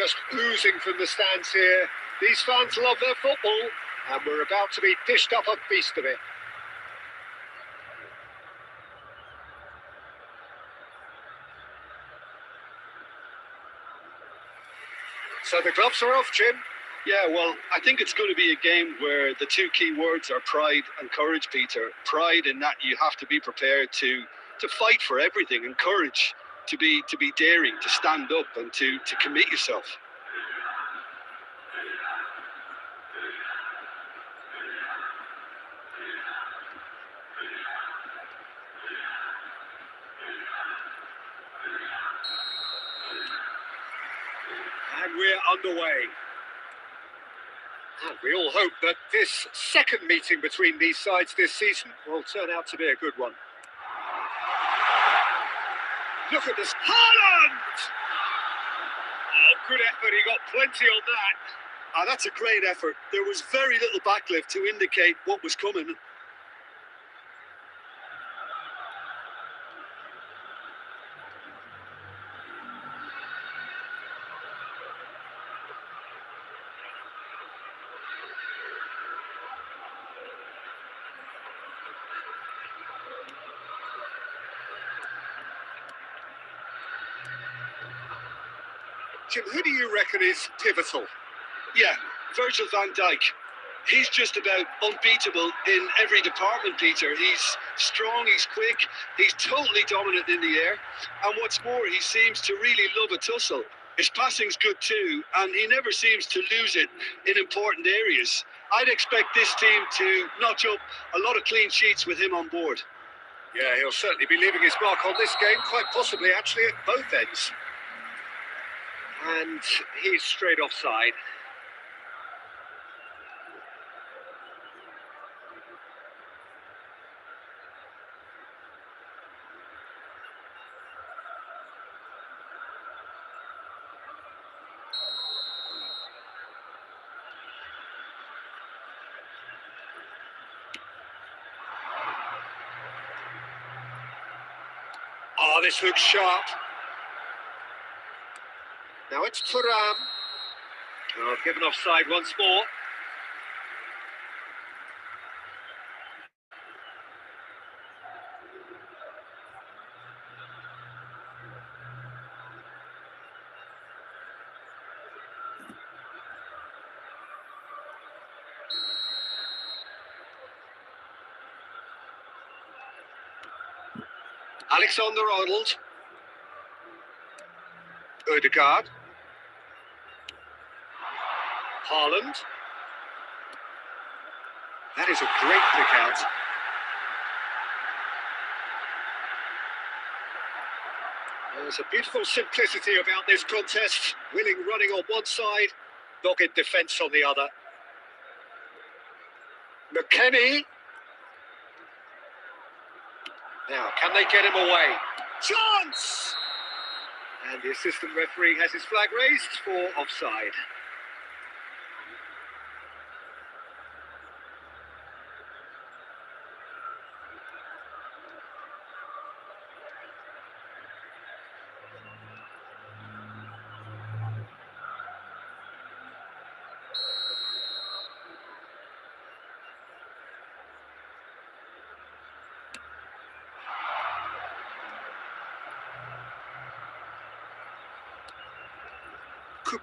just oozing from the stands here. These fans love their football, and we're about to be dished up a feast of it. So the gloves are off, Jim. Yeah, well, I think it's going to be a game where the two key words are pride and courage, Peter. Pride in that you have to be prepared to fight for everything, and courage to be daring, to stand up and to commit yourself. And we're underway. And we all hope that this second meeting between these sides this season will turn out to be a good one. Look at this. Haaland! Oh, good effort. He got plenty on that. That's a great effort. There was very little backlift to indicate what was coming. Jim, who do you reckon is pivotal? Yeah, Virgil van Dijk. He's just about unbeatable in every department, Peter. He's strong, he's quick, he's totally dominant in the air. And what's more, he seems to really love a tussle. His passing's good too, and he never seems to lose it in important areas. I'd expect this team to notch up a lot of clean sheets with him on board. Yeah, he'll certainly be leaving his mark on this game, quite possibly actually at both ends. And he's straight offside. Oh, this looks sharp. Now it's Thuram. Oh, given offside once more. Alexander-Arnold. Ødegaard. Haaland. That is a great pick out. There's a beautiful simplicity about this contest. Willing running on one side, dogged defence on the other. McKennie. Now, can they get him away? Chance! And the assistant referee has his flag raised for offside.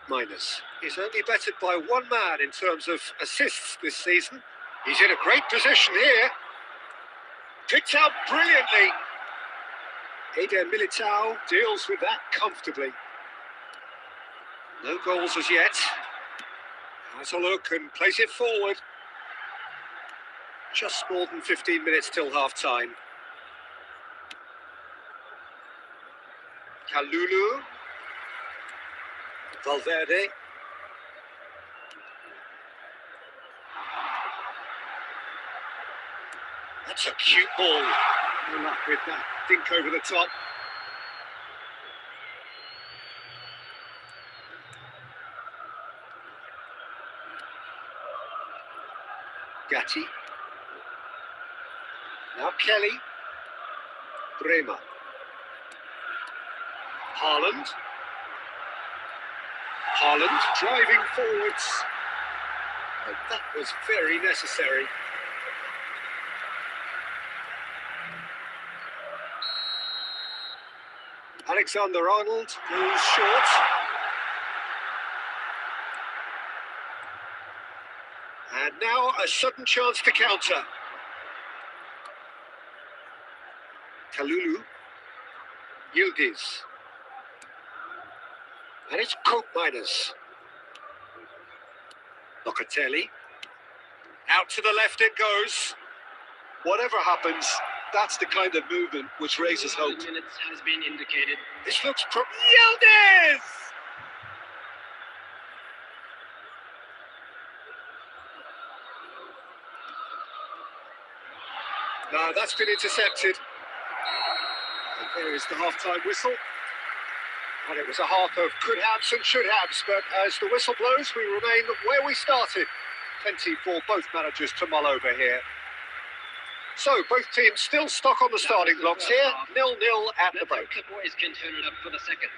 Minus. He's only bettered by one man in terms of assists this season. He's in a great position here. Picked out brilliantly. Eder Militao deals with that comfortably. No goals as yet. Has a look and plays it forward. Just more than 15 minutes till half-time. Kalulu. Valverde. That's a cute ball. No luck with that. Dink over the top. Gatti. Now Kelly. Bremer. Haaland. Haaland driving forwards. And that was very necessary. Alexander-Arnold goes short. And now a sudden chance to counter. Kalulu. Yildiz. And it's Koopmeiners. Locatelli. Out to the left it goes. Whatever happens, that's the kind of movement which raises hope. Minutes has been indicated. This looks Yildiz! No, that's been intercepted. And there is the half-time whistle. And it was a half of could-haves and should-haves, but as the whistle blows, we remain where we started. Plenty for both managers to mull over here. So, both teams still stuck on the starting blocks here, 0-0 at the break. The boys can turn it up for the second.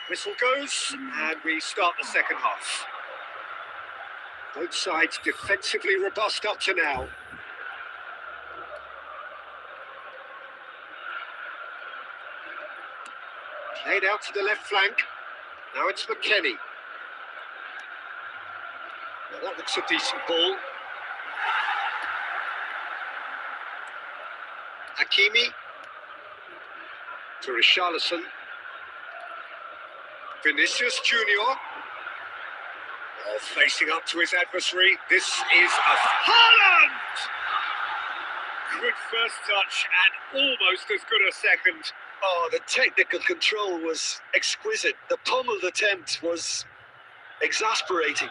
Whistle goes, and we start the second half. Both sides defensively robust up to now. Played out to the left flank. Now it's McKennie. Now that looks a decent ball. Hakimi to Richarlison. Vinicius Junior. Oh, facing up to his adversary. This is a Haaland! Good first touch and almost as good a second. Oh, the technical control was exquisite. The pummeled attempt was exasperating.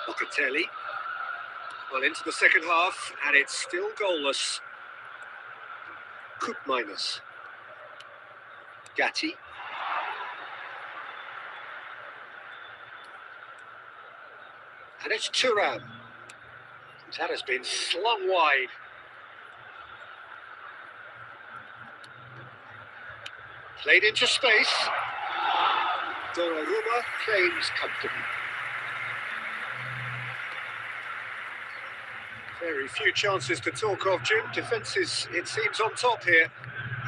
Locatelli. Well, into the second half, and it's still goalless. Koopmeiners. Gatti. And it's Thuram. That has been slung wide. Played into space. Donnarumma claims comfortably. Very few chances to talk of, Jim. Defence is, it seems, on top here.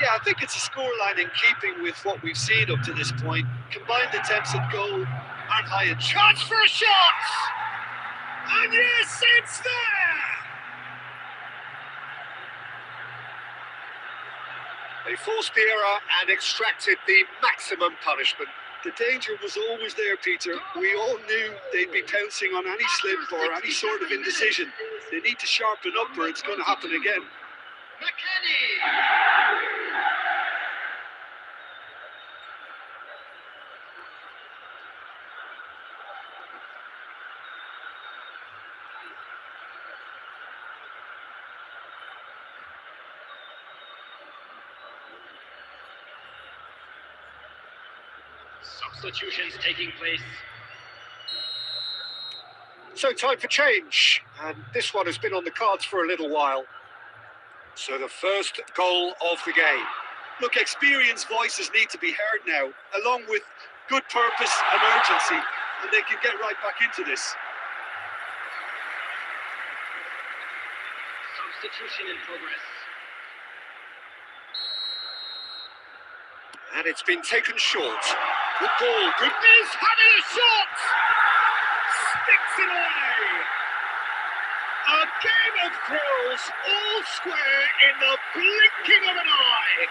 Yeah, I think it's a scoreline in keeping with what we've seen up to this point. Combined attempts at goal aren't high in Chance for a shot! And yes, it's there! They forced the error and extracted the maximum punishment. The danger was always there, Peter. We all knew they'd be pouncing on any slip or any sort of indecision. They need to sharpen up or it's going to happen again. Substitutions taking place. So time for change, and this one has been on the cards for a little while. So the first goal of the game. Look, experienced voices need to be heard now, along with good purpose and urgency, and they can get right back into this. Substitution in progress. And it's been taken short. Good ball, goodness, having a shot! Sticks it away! A game of thrills, all square in the blinking of an eye!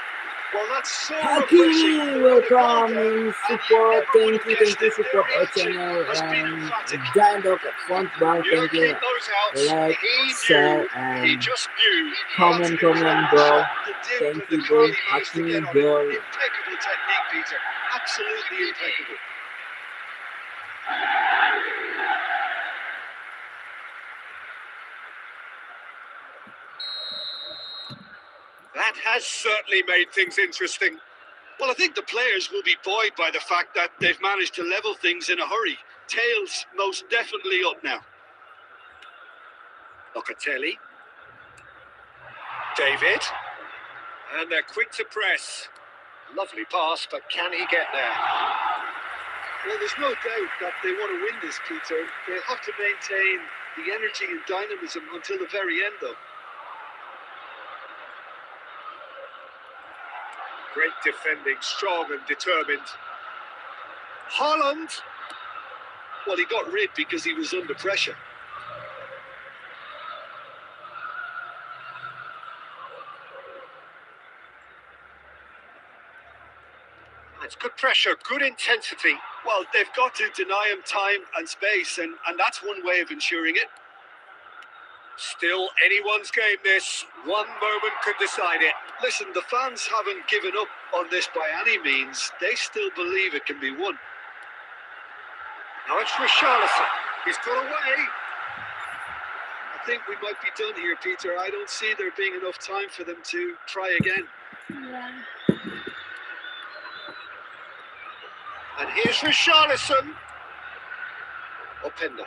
Well, that's so Haki, refreshing. welcome in support. Thank you support our Reaction channel has been and emphatic. Giant Rocket Font Bar. You Thank don't you. keep those out. Like, He share, knew. He and just knew. comment, bro. The dip Thank and you, the bro. curl he managed to get Haki, on bro. it. Impeccable technique, Peter. Absolutely impeccable. That has certainly made things interesting. Well, I think the players will be buoyed by the fact that they've managed to level things in a hurry. Tails most definitely up now. Locatelli. David. And they're quick to press. Lovely pass, but can he get there? Well, there's no doubt that they want to win this, Peter. They'll have to maintain the energy and dynamism until the very end, though. Great defending, strong and determined. Haaland. Well, he got rid because he was under pressure. It's good pressure, good intensity. Well, they've got to deny him time and space, and that's one way of ensuring it. Still anyone's game this. One moment could decide it. Listen, the fans haven't given up on this by any means. They still believe it can be won. Now it's Richarlison. He's got away. I think we might be done here, Peter. I don't see there being enough time for them to try again. And here's Richarlison. Openda.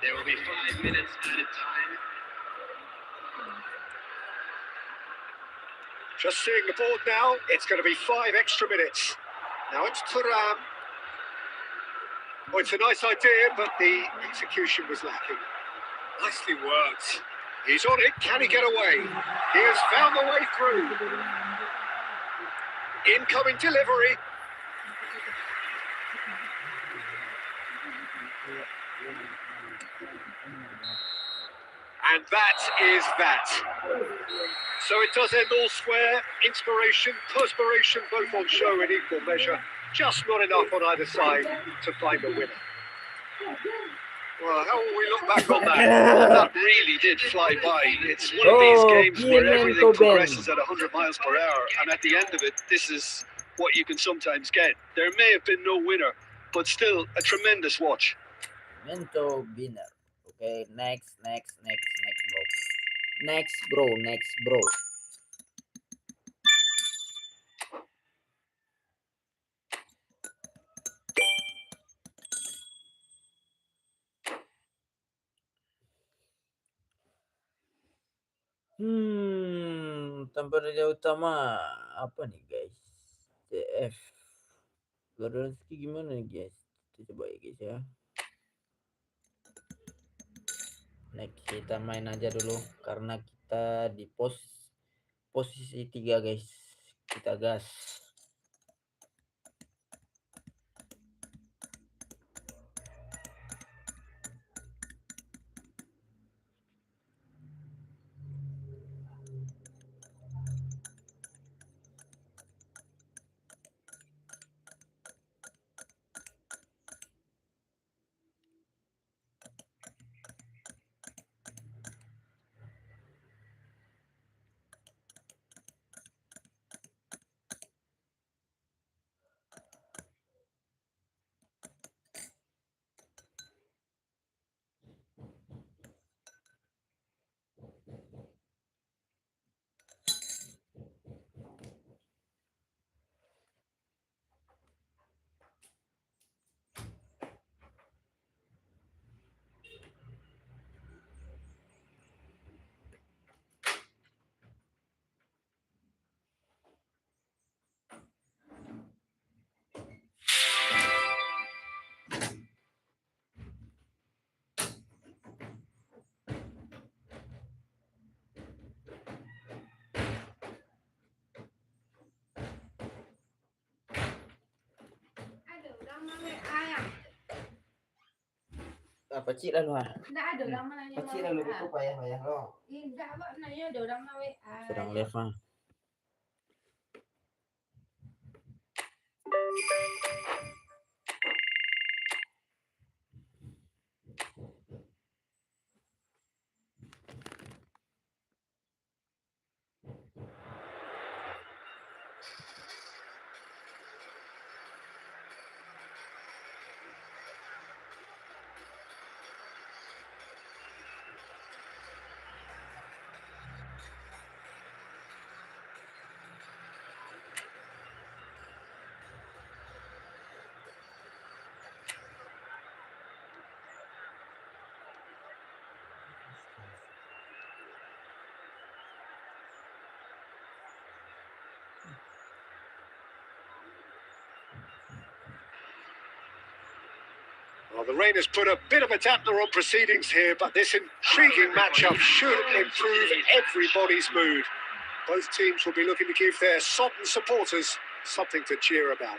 There will be 5 minutes added time. Just seeing the board now, it's going to be 5 extra minutes. Now it's Thuram. Oh, it's a nice idea, but the execution was lacking. Nicely worked. He's on it. Can he get away? He has found the way through. Incoming delivery. And that is that. So it does end all square. Inspiration, perspiration, both on show in equal measure. Just not enough on either side to find a winner. Well, how will we look back on that? That really did fly by. It's one of these games where everything progresses at 100 miles per hour, and at the end of it, this is what you can sometimes get. There may have been no winner, but still a tremendous watch. Mento winner. Okay, next, bro. Next, bro. Tempatnya utama apa nih guys? TF. Gorolski gimana nih guys? Kita coba ya guys ya. Next kita main aja dulu karena kita di posisi 3 guys. Kita gas. Pecik dah lu ah. Nggak ada orang nanya Pecik mau dah lu WA. itu payah-payah lo. Enggak, Pak, nanya ada orang mau WA. Sedang live ah. Well, the rain has put a bit of a dampener on proceedings here, but this intriguing matchup should improve everybody's mood. Both teams will be looking to give their sodden supporters something to cheer about.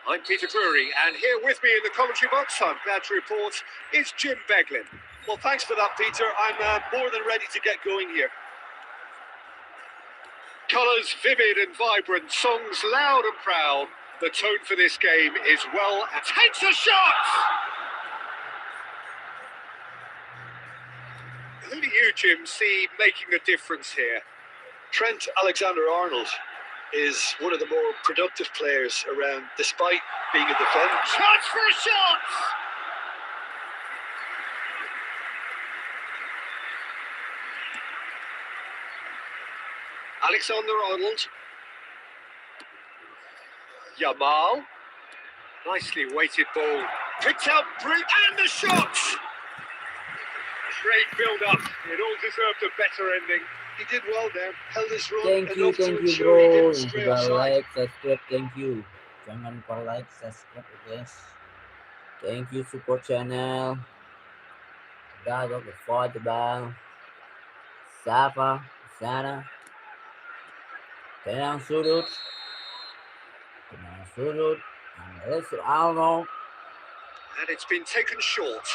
I'm Peter Drury, and here with me in the commentary box, I'm glad to report, is Jim Beglin. Well, thanks for that, Peter. I'm more than ready to get going here. Colours vivid and vibrant, songs loud and proud. The tone for this game is well... Takes a shot! Who do you, Jim, see making a difference here? Trent Alexander-Arnold is one of the more productive players around, despite being a defender. Chance for a shot! Alexander-Arnold. Yamal. Nicely weighted ball. Picked out brilliant. And the shot! Great build-up. It all deserved a better ending. He did well there. Held his run Thank you enough to bro. ensure he Yang didn't stray sudah offside. like, subscribe, thank you. Jangan lupa like, subscribe guys. Thank you support channel. Gago ke foto bang. Safa, sana. Tenang sudut. Tenang sudut. And it's Arnold. And it's been taken short.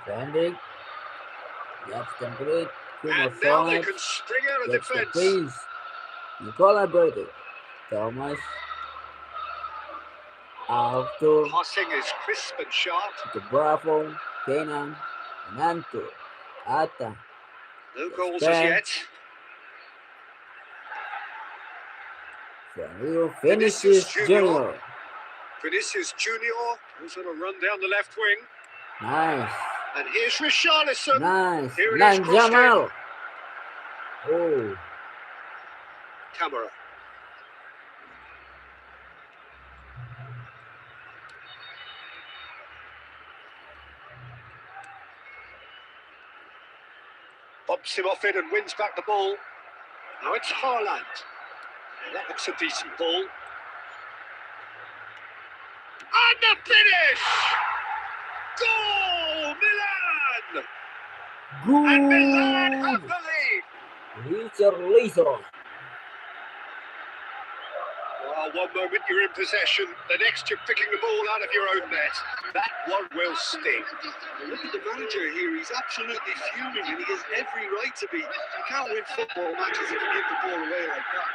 Standing. That's complete. And now they can spring out of That's the defence. please. You collaborated. Thomas. Arthur. Passing is crisp and sharp. The Bravo. Kenan. Nanto. Ata. No goals as yet. Vinicius Junior. Vinicius Junior goes on a run down the left wing. Nice. And here's Richarlison. Nice. Here it Nan is crossed Jamal. in. Oh. Camera. Bumps him off it and wins back the ball. Now it's Haaland. That looks a decent ball. And the finish! Goal! Milan! And Milan have Good. the lead! Richarlison. Well, one moment you're in possession, the next you're picking the ball out of your own net. That one will sting. Look at the manager here. He's absolutely fuming, and he has every right to be. You can't win football matches if you give the ball away like that.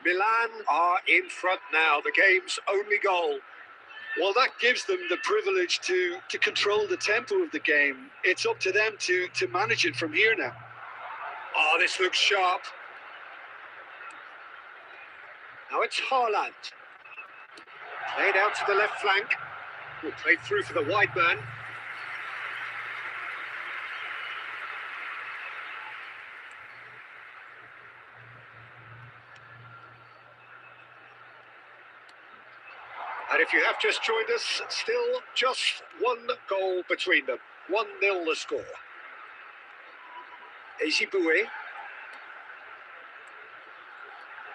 Milan are in front now, the game's only goal. Well, that gives them the privilege to control the tempo of the game. It's up to them to manage it from here now. Oh, this looks sharp. Now it's Haaland. Played out to the left flank. Will play through for the wide man. And if you have just joined us, still just one goal between them. 1-0 the score. Ezibue.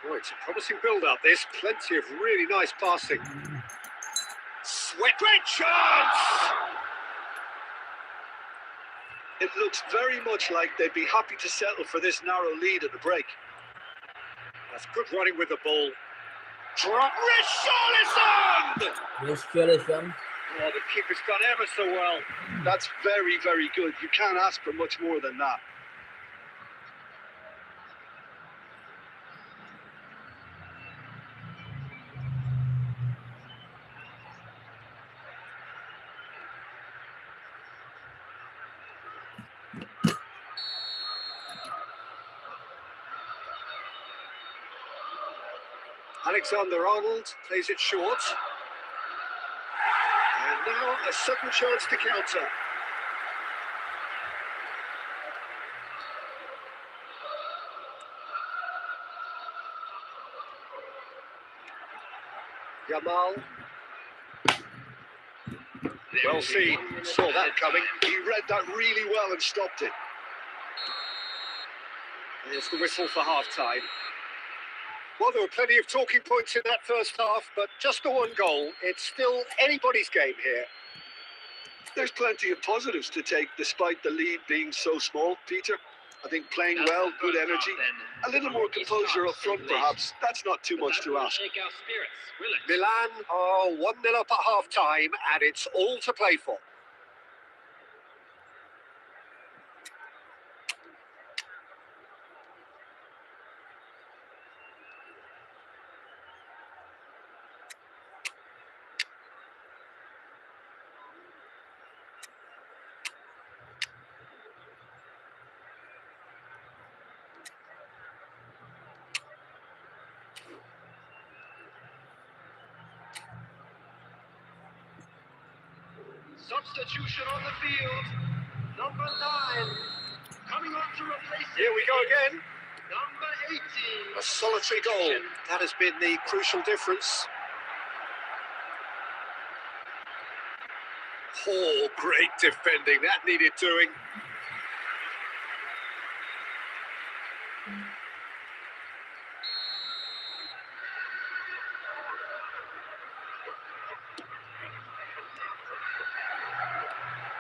Oh, it's a promising build-up, this. Plenty of really nice passing. Sweat. Great chance! It looks very much like they'd be happy to settle for this narrow lead at the break. That's good running with the ball. Drop. Richarlison! Richarlison. Oh, the keeper's done ever so well. That's very, very good. You can't ask for much more than that. Alexander-Arnold plays it short. And now a sudden chance to counter. Yamal. Well seen. Saw that coming. He read that really well and stopped it. There's the whistle for half-time. Well, there were plenty of talking points in that first half, but just the one goal. It's still anybody's game here. There's plenty of positives to take despite the lead being so small, Peter. I think playing well, good energy, a little more composure up front perhaps. That's not too much to ask. Shake our spirits, will it? Milan are 1-0 up at half-time, and it's all to play for. Substitution on the field. Number 9. Coming on to replace him. Here we go again. Number 18. A solitary goal. That has been the crucial difference. Oh, great defending. That needed doing.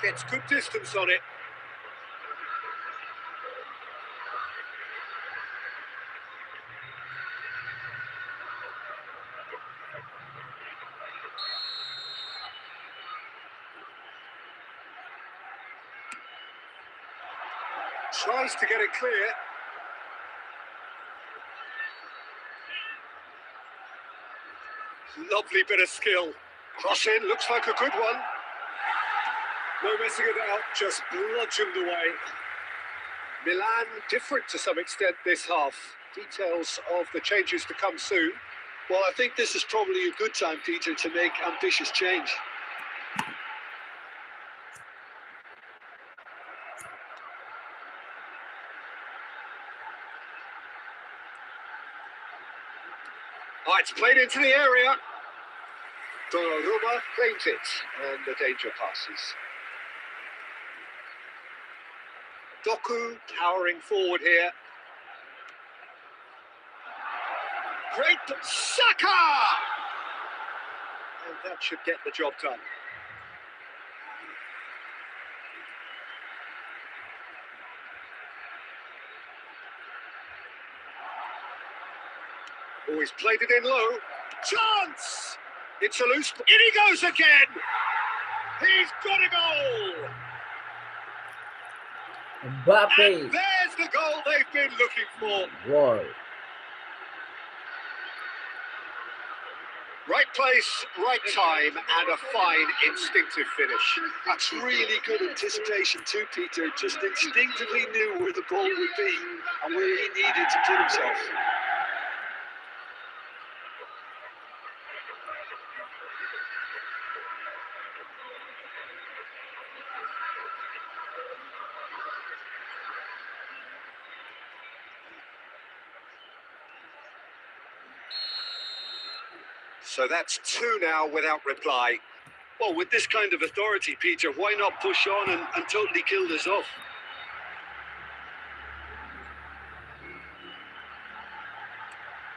Gets good distance on it. Tries to get it clear. Lovely bit of skill. Cross in, looks like a good one. No messing about, just bludgeoned away. Milan different to some extent this half. Details of the changes to come soon. Well, I think this is probably a good time, Peter, to make ambitious change. Oh, it's played into the area. Donnarumma claims it, and the danger passes. Doku towering forward here. Great Saka! And that should get the job done. Oh, he's played it in low. Chance! It's a loose... In he goes again! He's got a goal! Mbappe. And there's the goal they've been looking for. Whoa. Right place, right time, and a fine instinctive finish. That's really good anticipation too, Peter. Just instinctively knew where the ball would be and where he needed to put himself. So that's 2 now without reply. Well, with this kind of authority, Peter, why not push on and totally kill this off?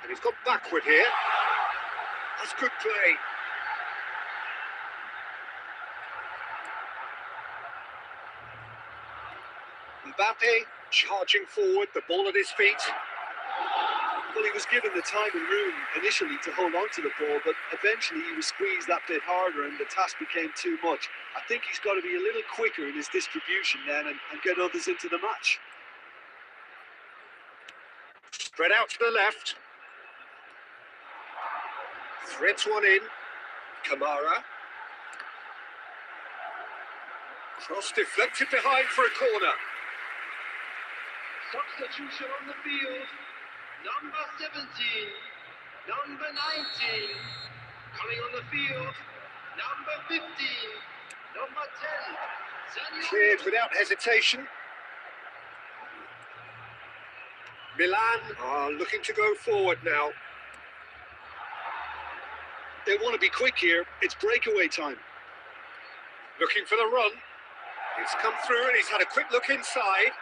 And he's gone backward here. That's good play. Mbappe charging forward, the ball at his feet. Well, he was given the time and room initially to hold on to the ball, but eventually he was squeezed that bit harder and the task became too much. I think he's got to be a little quicker in his distribution then and get others into the match. Spread out to the left. Threads one in. Kamara. Cross deflected behind for a corner. Substitution on the field. Number 17, number 19. Coming on the field, number 15, number 10. Cleared without hesitation. Milan are looking to go forward now. They want to be quick here. It's breakaway time. Looking for the run. It's come through and he's had a quick look inside.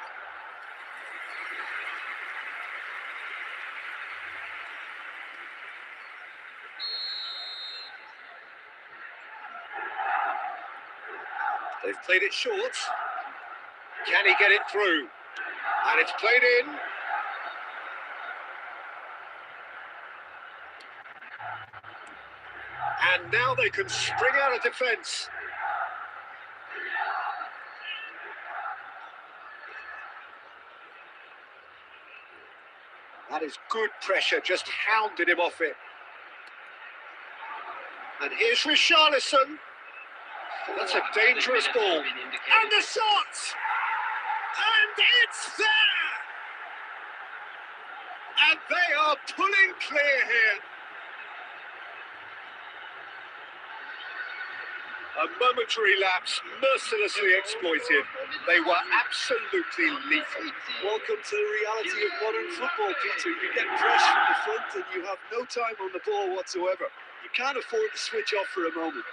They've played it short. Can he get it through? And it's played in. And now they can spring out of defence. That is good pressure, just hounded him off it. And here's Richarlison. That's a dangerous ball. And the shot! And it's there! And they are pulling clear here. A momentary lapse, mercilessly exploited. They were absolutely lethal. Welcome to the reality of modern football, Peter. You get pressed from the front and you have no time on the ball whatsoever. You can't afford to switch off for a moment.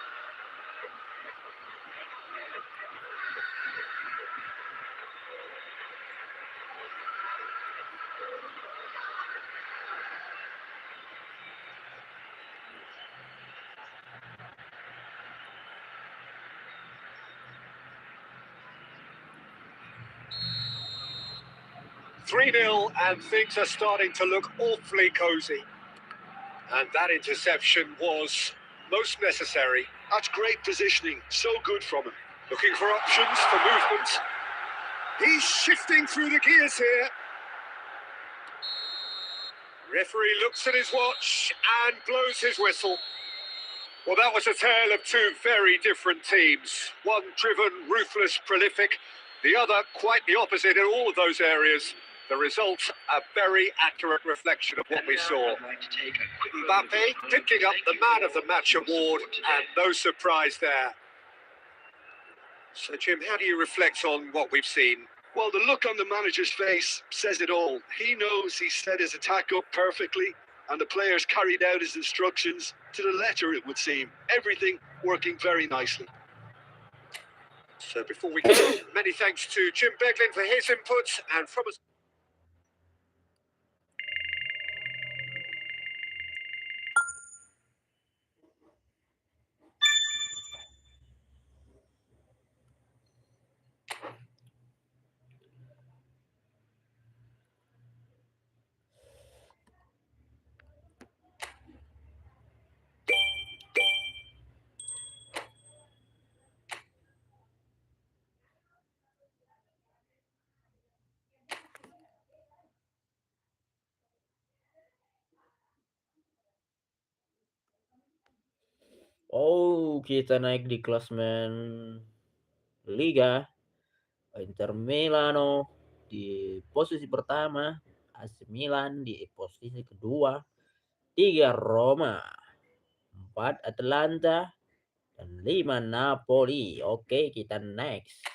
Three 0 and things are starting to look awfully cosy. And that interception was most necessary. That's great positioning. So good from him. Looking for options for movement. He's shifting through the gears here. Referee looks at his watch and blows his whistle. Well, that was a tale of two very different teams. One driven, ruthless, prolific. The other quite the opposite in all of those areas. The result, a very accurate reflection of what we saw. Mbappe picking up the Man of the Match award, and no surprise there. So, Jim, how do you reflect on what we've seen? Well, the look on the manager's face says it all. He knows he set his attack up perfectly, and the players carried out his instructions to the letter, it would seem. Everything working very nicely. So before we go, many thanks to Jim Beglin for his input, and from us. Oh, kita naik di klasemen Liga. Inter Milano di posisi pertama, AC Milan di posisi kedua, 3 Roma, 4 Atalanta, dan 5 Napoli. Oke, kita next.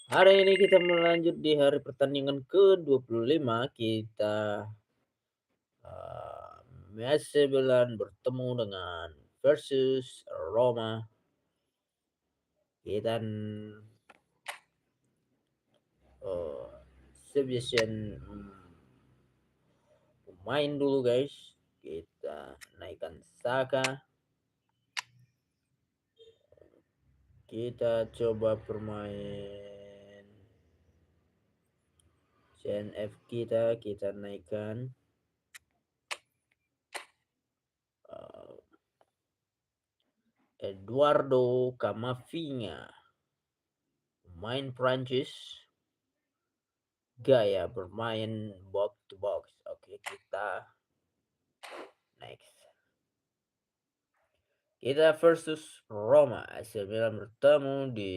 Hari ini kita melanjut di hari pertandingan ke-25. Kita Milan bertemu dengan versus Roma. Kita substitution pemain dulu guys. Kita naikkan Saka. Kita coba permain CNF kita naikkan Eduardo Camavinga, pemain Prancis, gaya bermain box to box. Oke, kita next. Kita versus Roma. AC Milan bertemu di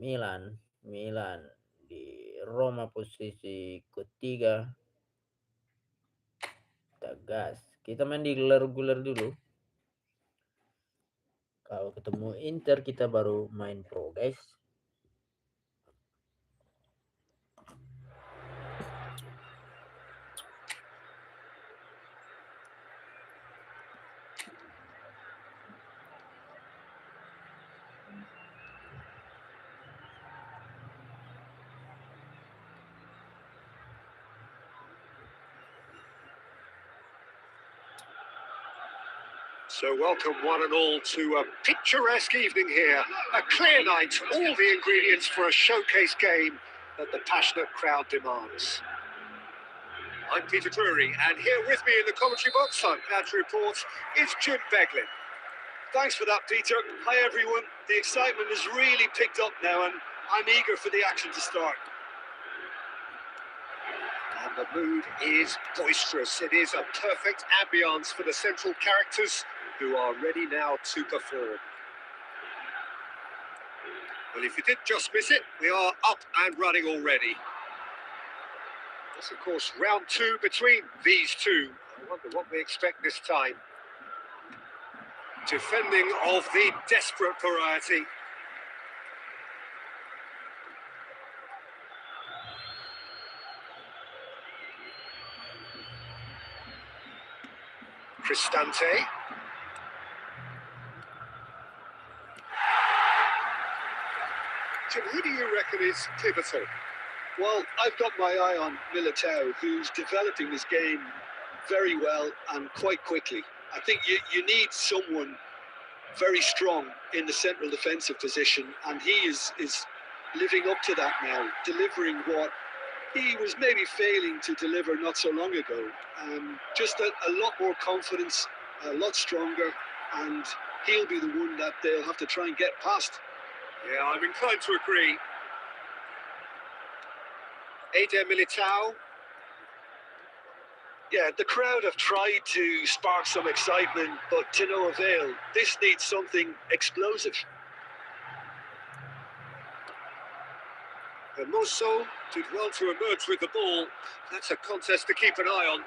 Milan di Roma posisi ketiga. Kita gas. Kita main di gelar-gelar dulu. Kalau ketemu Inter kita baru main pro guys. So welcome one and all to a picturesque evening here. A clear night, all the ingredients for a showcase game that the passionate crowd demands. I'm Peter Drury, and here with me in the commentary box, I'm glad to report, is Jim Beglin. Thanks for that, Peter. Hi, everyone. The excitement has really picked up now, and I'm eager for the action to start. And the mood is boisterous. It is a perfect ambience for the central characters who are ready now to perform. Well, if you did just miss it, we are up and running already. It's, of course, round two between these two. I wonder what we expect this time. Defending of the desperate variety. Cristante. Jim, who do you reckon is pivotal? Well, I've got my eye on Militao, who's developing his game very well and quite quickly. I think you need someone very strong in the central defensive position, and he is living up to that now, delivering what he was maybe failing to deliver not so long ago. Just a lot more confidence, a lot stronger, and he'll be the one that they'll have to try and get past. Yeah, I'm inclined to agree. Eder Militao. Yeah, the crowd have tried to spark some excitement, but to no avail. This needs something explosive. Hermoso did well to emerge with the ball. That's a contest to keep an eye on.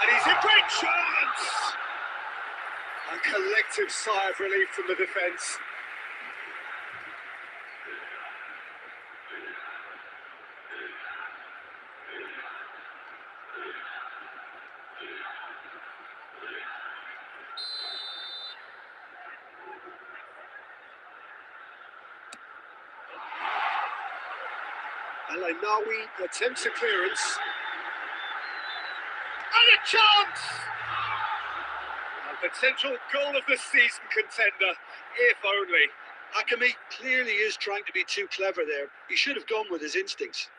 And he's in great chance! A collective sigh of relief from the defence. Alainawi attempts a clearance. And a chance! A potential goal of the season contender, if only. Hakimi clearly is trying to be too clever there. He should have gone with his instincts.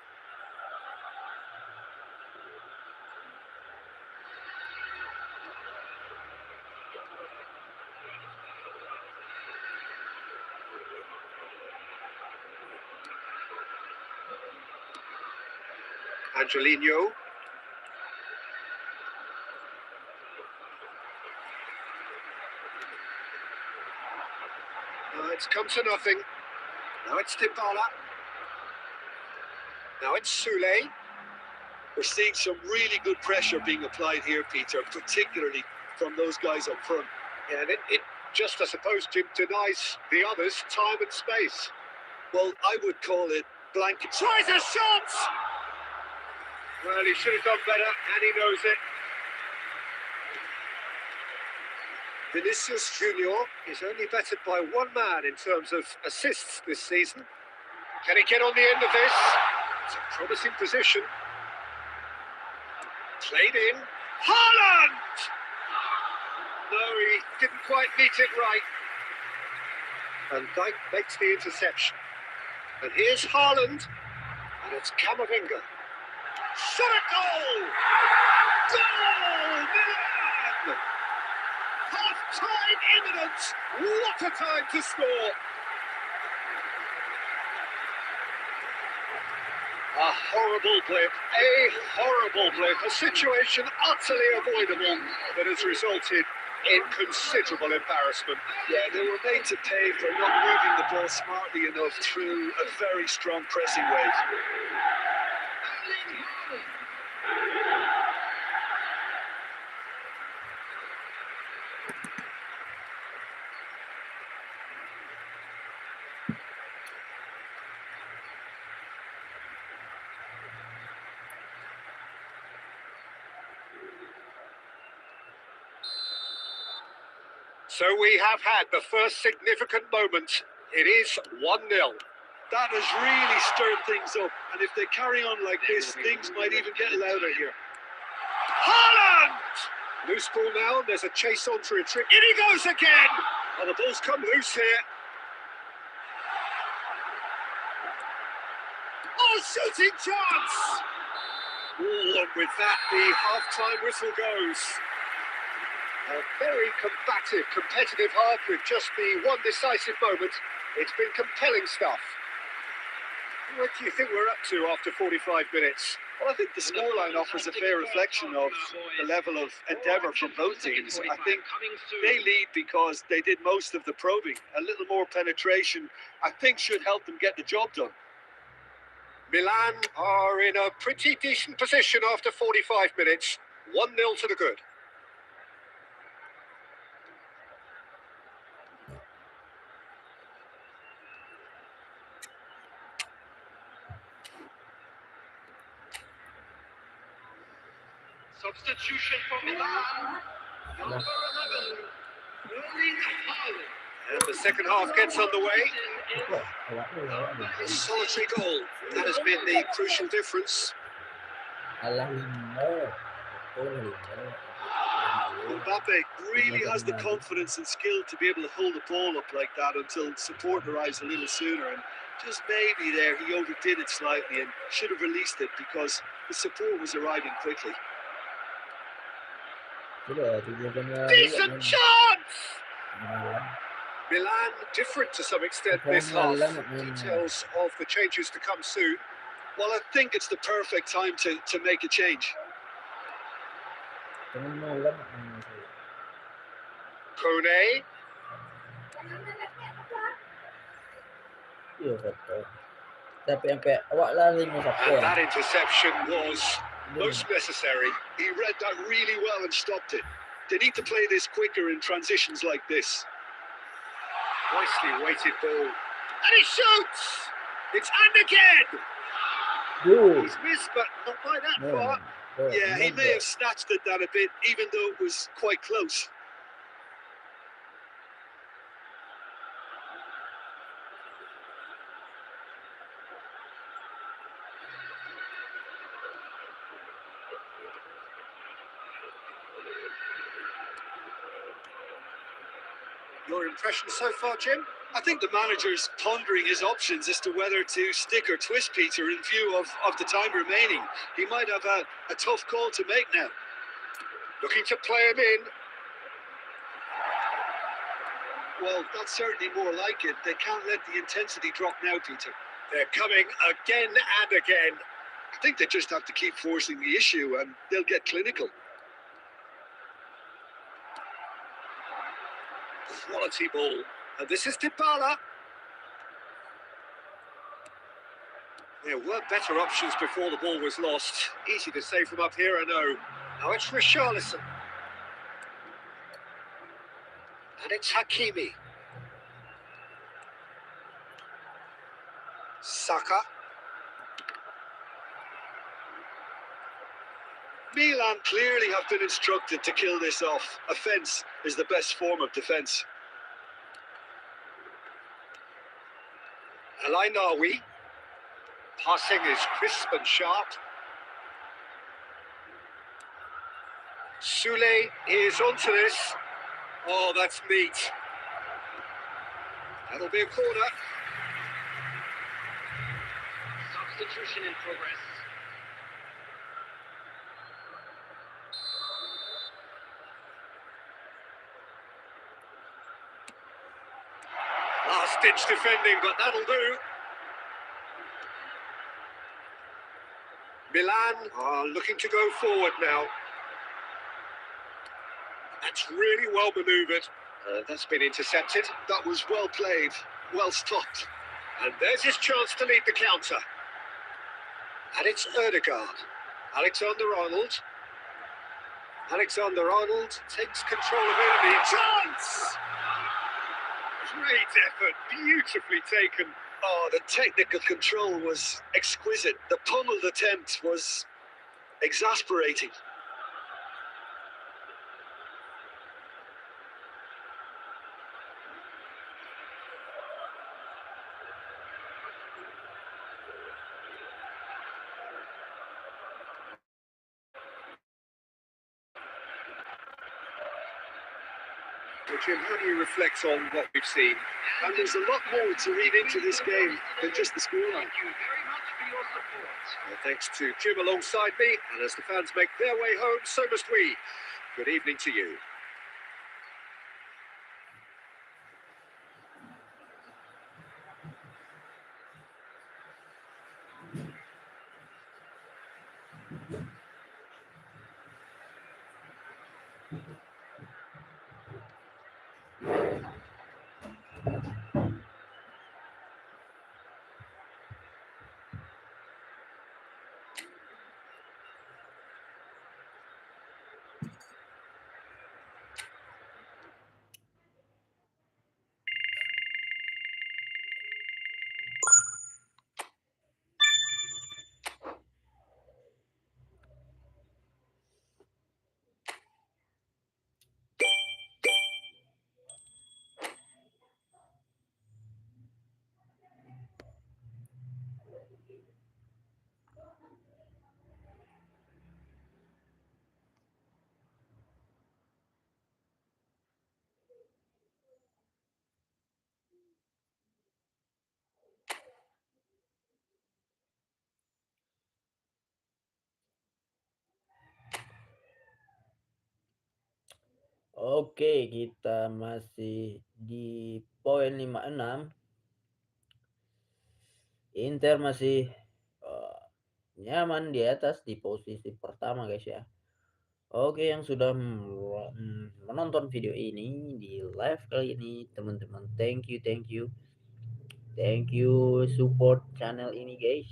Angelino. It's come to nothing. Now it's Dybala. Now it's Sule. We're seeing some really good pressure being applied here, Peter, particularly from those guys up front. Yeah, and it just, I suppose, Jim, denies the others time and space. Well, I would call it blanket. Tries a shot! Well, he should have done better, and he knows it. Vinicius Junior is only bettered by one man in terms of assists this season. Can he get on the end of this? It's a promising position. Played in. Haaland! No, he didn't quite meet it right. And Dijk makes the interception. And here's Haaland. And it's Camavinga. Shot a goal! Goal! Milan! Half-time imminent! What a time to score! A horrible blip, a situation utterly avoidable that has resulted in considerable embarrassment. Yeah, they were made to pay for not moving the ball smartly enough through a very strong pressing wave. So we have had the first significant moment. It is 1-0. That has really stirred things up, and if they carry on like this, things might even get louder here. Haaland! Loose ball now, and there's a chase on for a trick. In he goes again! Oh, the ball's come loose here. Oh, shooting chance! Oh, and with that, the half-time whistle goes. A very combative, competitive half with just the one decisive moment. It's been compelling stuff. What do you think we're up to after 45 minutes? Well, I think the scoreline offers a fair reflection of the level of endeavour from both teams. I think they lead because they did most of the probing. A little more penetration, I think, should help them get the job done. Milan are in a pretty decent position after 45 minutes. 1-0 to the good. Substitution for Milan. Number 11, Erling Haaland. And the second half gets underway. A solitary goal. That has been the crucial difference. Mbappe really has the confidence and skill to be able to hold the ball up like that until support arrives a little sooner. And just maybe there he overdid it slightly and should have released it because the support was arriving quickly. Decent chance! Milan different to some extent this half. Details of the changes to come soon. Well, I think it's the perfect time to make a change. Kone. And that interception was most necessary. He read that really well and stopped it. They need to play this quicker in transitions like this. Nicely weighted ball. And he shoots! It's and again! He's missed, but not by that far. Yeah, he may have snatched at that a bit, even though it was quite close. Your impression so far, Jim? I think the manager's pondering his options as to whether to stick or twist Peter in view of the time remaining. He might have a tough call to make now. Looking to play him in. Well, that's certainly more like it. They can't let the intensity drop now, Peter. They're coming again and again. I think they just have to keep forcing the issue and they'll get clinical. Quality ball. And this is Dybala. There were better options before the ball was lost. Easy to say from up here, I know. Now it's Richarlison. And it's Hakimi. Saka. Milan clearly have been instructed to kill this off. Offence is the best form of defence. Alainawi. Passing is crisp and sharp. Sule is onto this. Oh, that's neat. That'll be a corner. Substitution in progress. Last-ditch defending, but that'll do. Milan are looking to go forward now. That's really well manoeuvred. That's been intercepted. That was well played, well stopped. And there's his chance to lead the counter. And it's Ødegaard. Alexander-Arnold. Alexander-Arnold takes control of it and the chance! Great effort, beautifully taken. Oh, the technical control was exquisite. The pummeled attempt was exasperating. Well, Jim, how do you reflect on what we've seen? And there's a lot more to read into this game than just the scoreline. Thank you very much for your support. Well, thanks to Jim alongside me, and as the fans make their way home, so must we. Good evening to you. Oke, kita masih di poin 56. Inter masih nyaman di atas di posisi pertama, guys ya. Oke, yang sudah menonton video ini di live kali ini, teman-teman, thank you support channel ini, guys.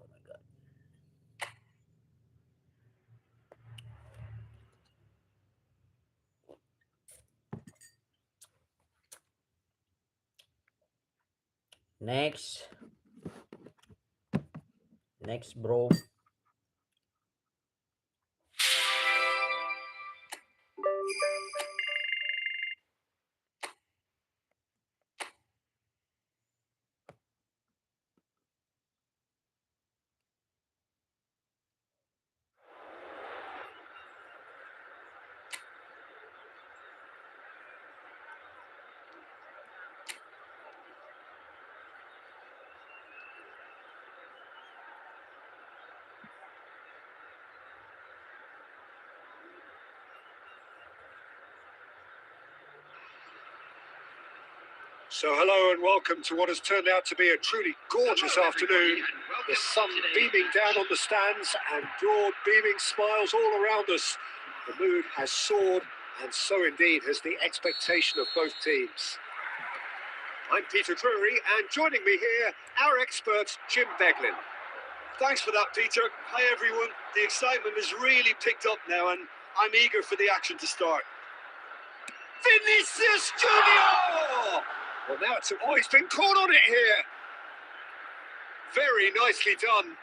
Oh my god. Next bro. So hello and welcome to what has turned out to be a truly gorgeous Hello, afternoon. everybody, and welcome The to sun today's beaming down on the stands and broad beaming smiles all around us. The mood has soared, and so indeed has the expectation of both teams. I'm Peter Drury, and joining me here, our expert, Jim Beglin. Thanks for that, Peter. Hi, everyone. The excitement has really picked up now, and I'm eager for the action to start. Vinicius Junior! Well, now it's... Oh, he's been caught on it here. Very nicely done.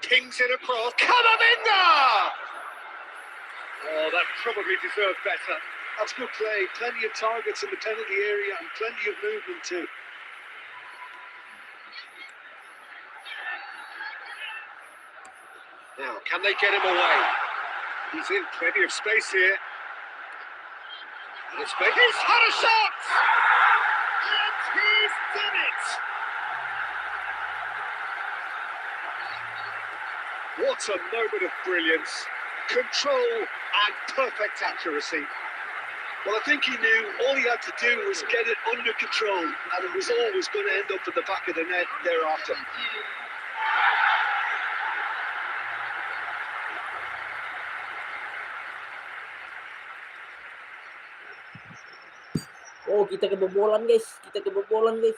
Pings it across. Camavinga! Oh, that probably deserved better. That's good play. Plenty of targets in the penalty area and plenty of movement too. Now, can they get him away? He's in plenty of space here. And it's made. He's had a shot! And he's done it! What a moment of brilliance. Control and perfect accuracy. Well, I think he knew all he had to do was get it under control, and it was always going to end up at the back of the net thereafter. Oh, kita kebobolan guys. Kita kebobolan guys.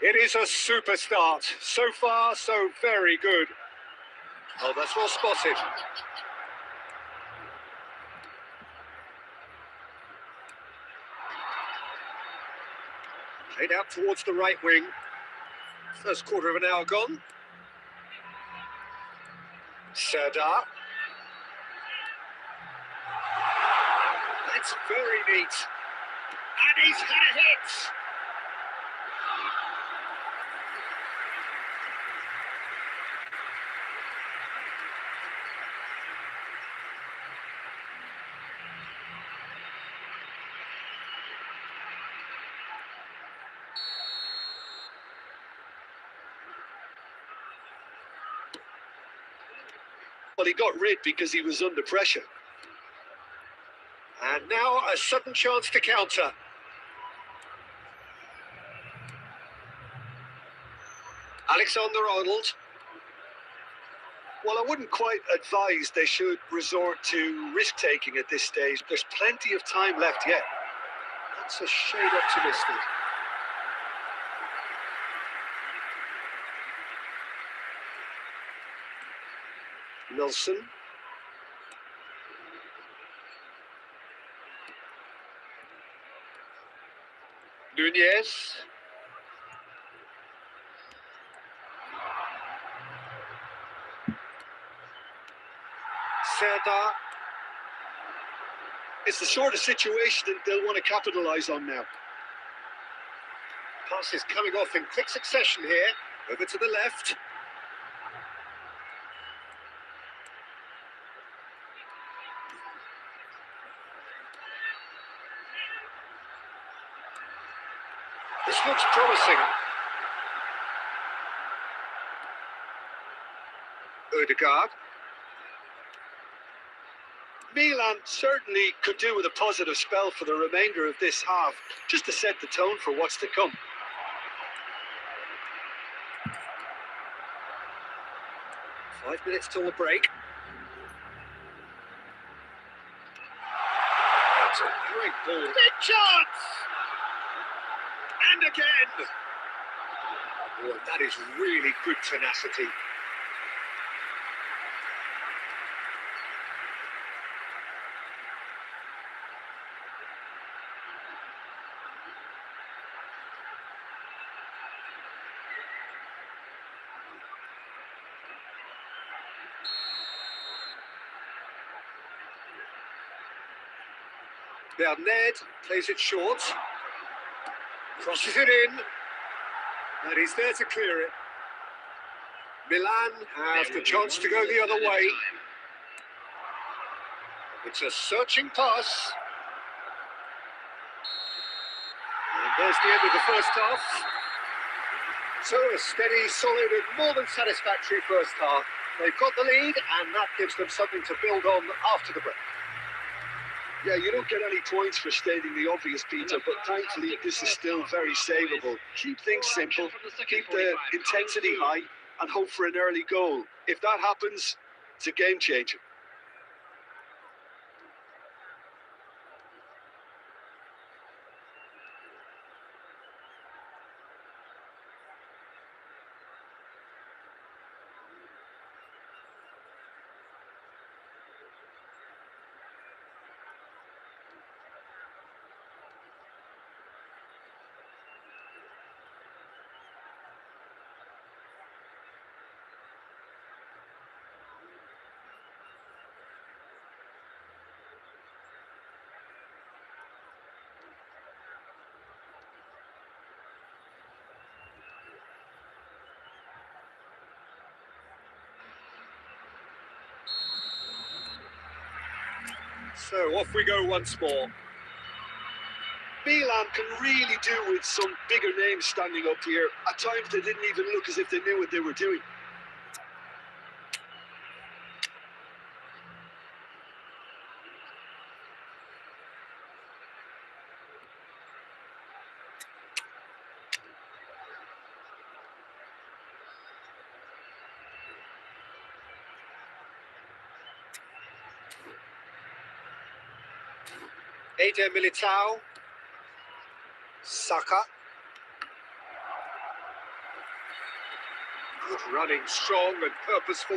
It is a super start. So far, so very good. Oh, that's well spotted. Played out towards the right wing. First quarter of an hour gone. Serdar. That's very neat. And he's had a hit. Well, he got rid because he was under pressure. And now a sudden chance to counter. Alexander-Arnold. Well, I wouldn't quite advise they should resort to risk-taking at this stage. There's plenty of time left yet. That's a shade optimistic. Nelson. Nunez. Serdar. It's the sort of situation that they'll want to capitalise on now. Passes coming off in quick succession here. Over to the left. This looks promising. Odegaard. Milan certainly could do with a positive spell for the remainder of this half, just to set the tone for what's to come. Five minutes till the break. That's a great ball. Big chance! And again! Oh, that is really good tenacity. Bernard plays it short. Crosses it in. And he's there to clear it. Milan have the chance to go the other way. It's a searching pass. And there's the end of the first half. So a steady, solid and more than satisfactory first half. They've got the lead and that gives them something to build on after the break. Yeah, you don't get any points for stating the obvious, Peter, but thankfully this is still very savable. Keep things simple, keep the intensity high, and hope for an early goal. If that happens, it's a game changer. So off we go once more. Milan can really do with some bigger names standing up here. At times they didn't even look as if they knew what they were doing. Eder Militao. Saka. Good running, strong and purposeful.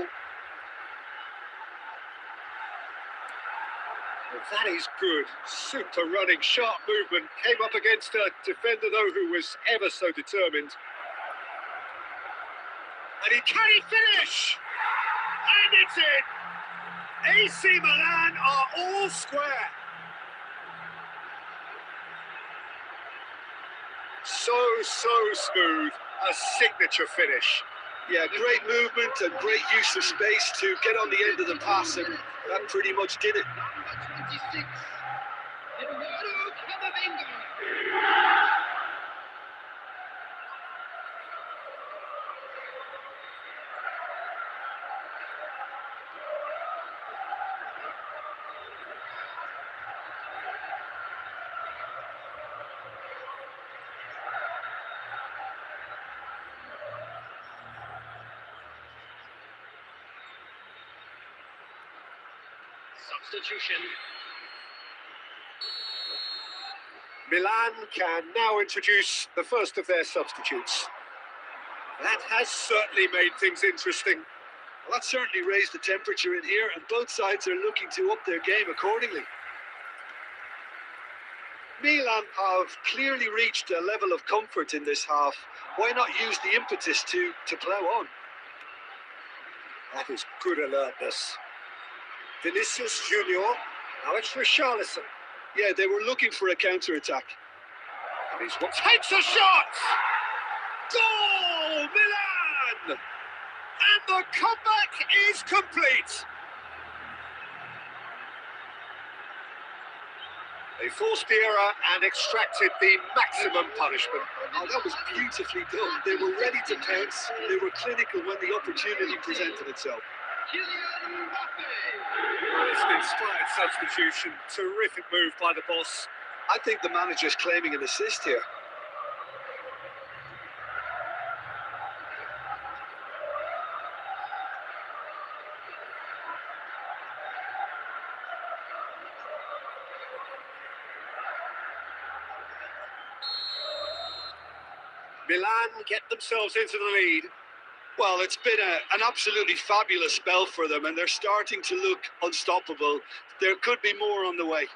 Well, that is good. Super running, sharp movement. Came up against a defender, though, who was ever so determined. And can he finish? And it's in! AC Milan are all square. So smooth. A signature finish. Yeah, great movement and great use of space to get on the end of the pass, and that pretty much did it. Number 26, Eduardo Camavinga. Substitution. Milan can now introduce the first of their substitutes. That has certainly made things interesting. Well, that certainly raised the temperature in here, and both sides are looking to up their game accordingly. Milan have clearly reached a level of comfort in this half. Why not use the impetus to plough on? That is good alertness. Vinicius Junior. Now it's Richarlison. Yeah, they were looking for a counter-attack. And he's what takes a shot! Goal! Milan! And the comeback is complete. They forced the error and extracted the maximum punishment. Oh, that was beautifully done. They were ready to pounce. They were clinical when the opportunity presented itself. Kylian Mbappe. Well, it's an inspired substitution. Terrific move by the boss. I think the manager's claiming an assist here. Milan get themselves into the lead. Well, it's been an absolutely fabulous spell for them, and they're starting to look unstoppable. There could be more on the way.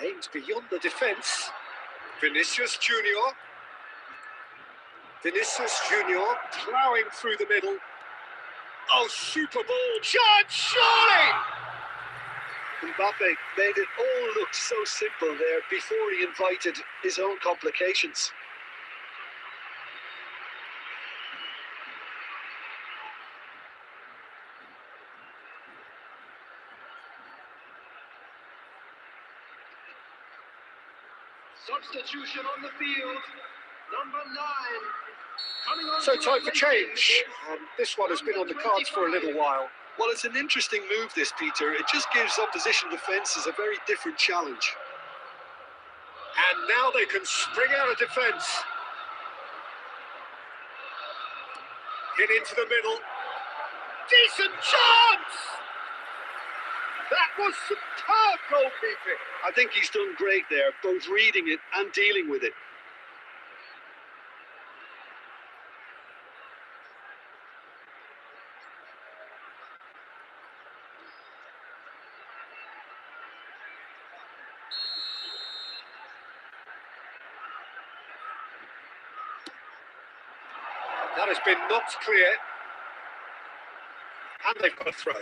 Aims beyond the defence. Vinicius Junior. Vinicius Junior ploughing through the middle. Oh, super ball. Chance, surely! Mbappe made it all look so simple there before he invited his own complications. Substitution on the field. Number 9. Coming on So to time for replace change. him. And this one has been on the cards for a little while. Well, it's an interesting move, this, Peter. It just gives opposition defences a very different challenge. And now they can spring out of defence. Hit into the middle. Decent chance! That was superb goalkeeping. I think he's done great there, both reading it and dealing with it. That has been knocked clear. And they've got a throw.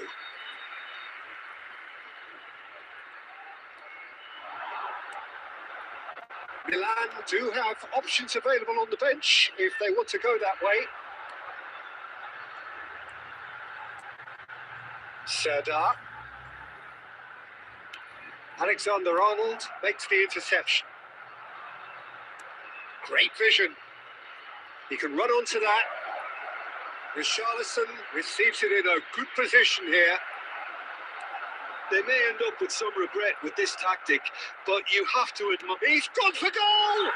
Milan do have options available on the bench if they want to go that way. Serdar. Alexander-Arnold makes the interception. Great vision. He can run onto that. Richarlison receives it in a good position here. They may end up with some regret with this tactic, but you have to admit... He's gone for goal!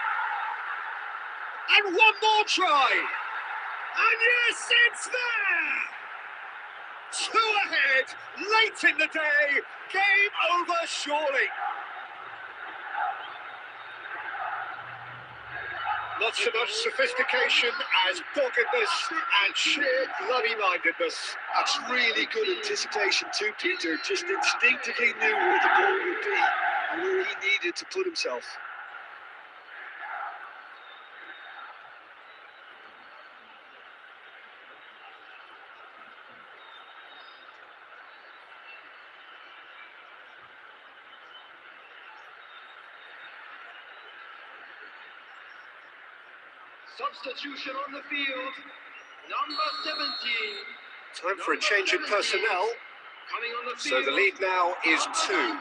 And one more try! And yes, it's there! 2 ahead, late in the day, game over surely. Not so much sophistication as doggedness and sheer bloody-mindedness. That's really good anticipation too, Peter. Just instinctively knew where the ball would be and where he needed to put himself. Substitution on the field. Number 17. Time for a change in personnel. Coming on the So field. the lead now is 2. 20.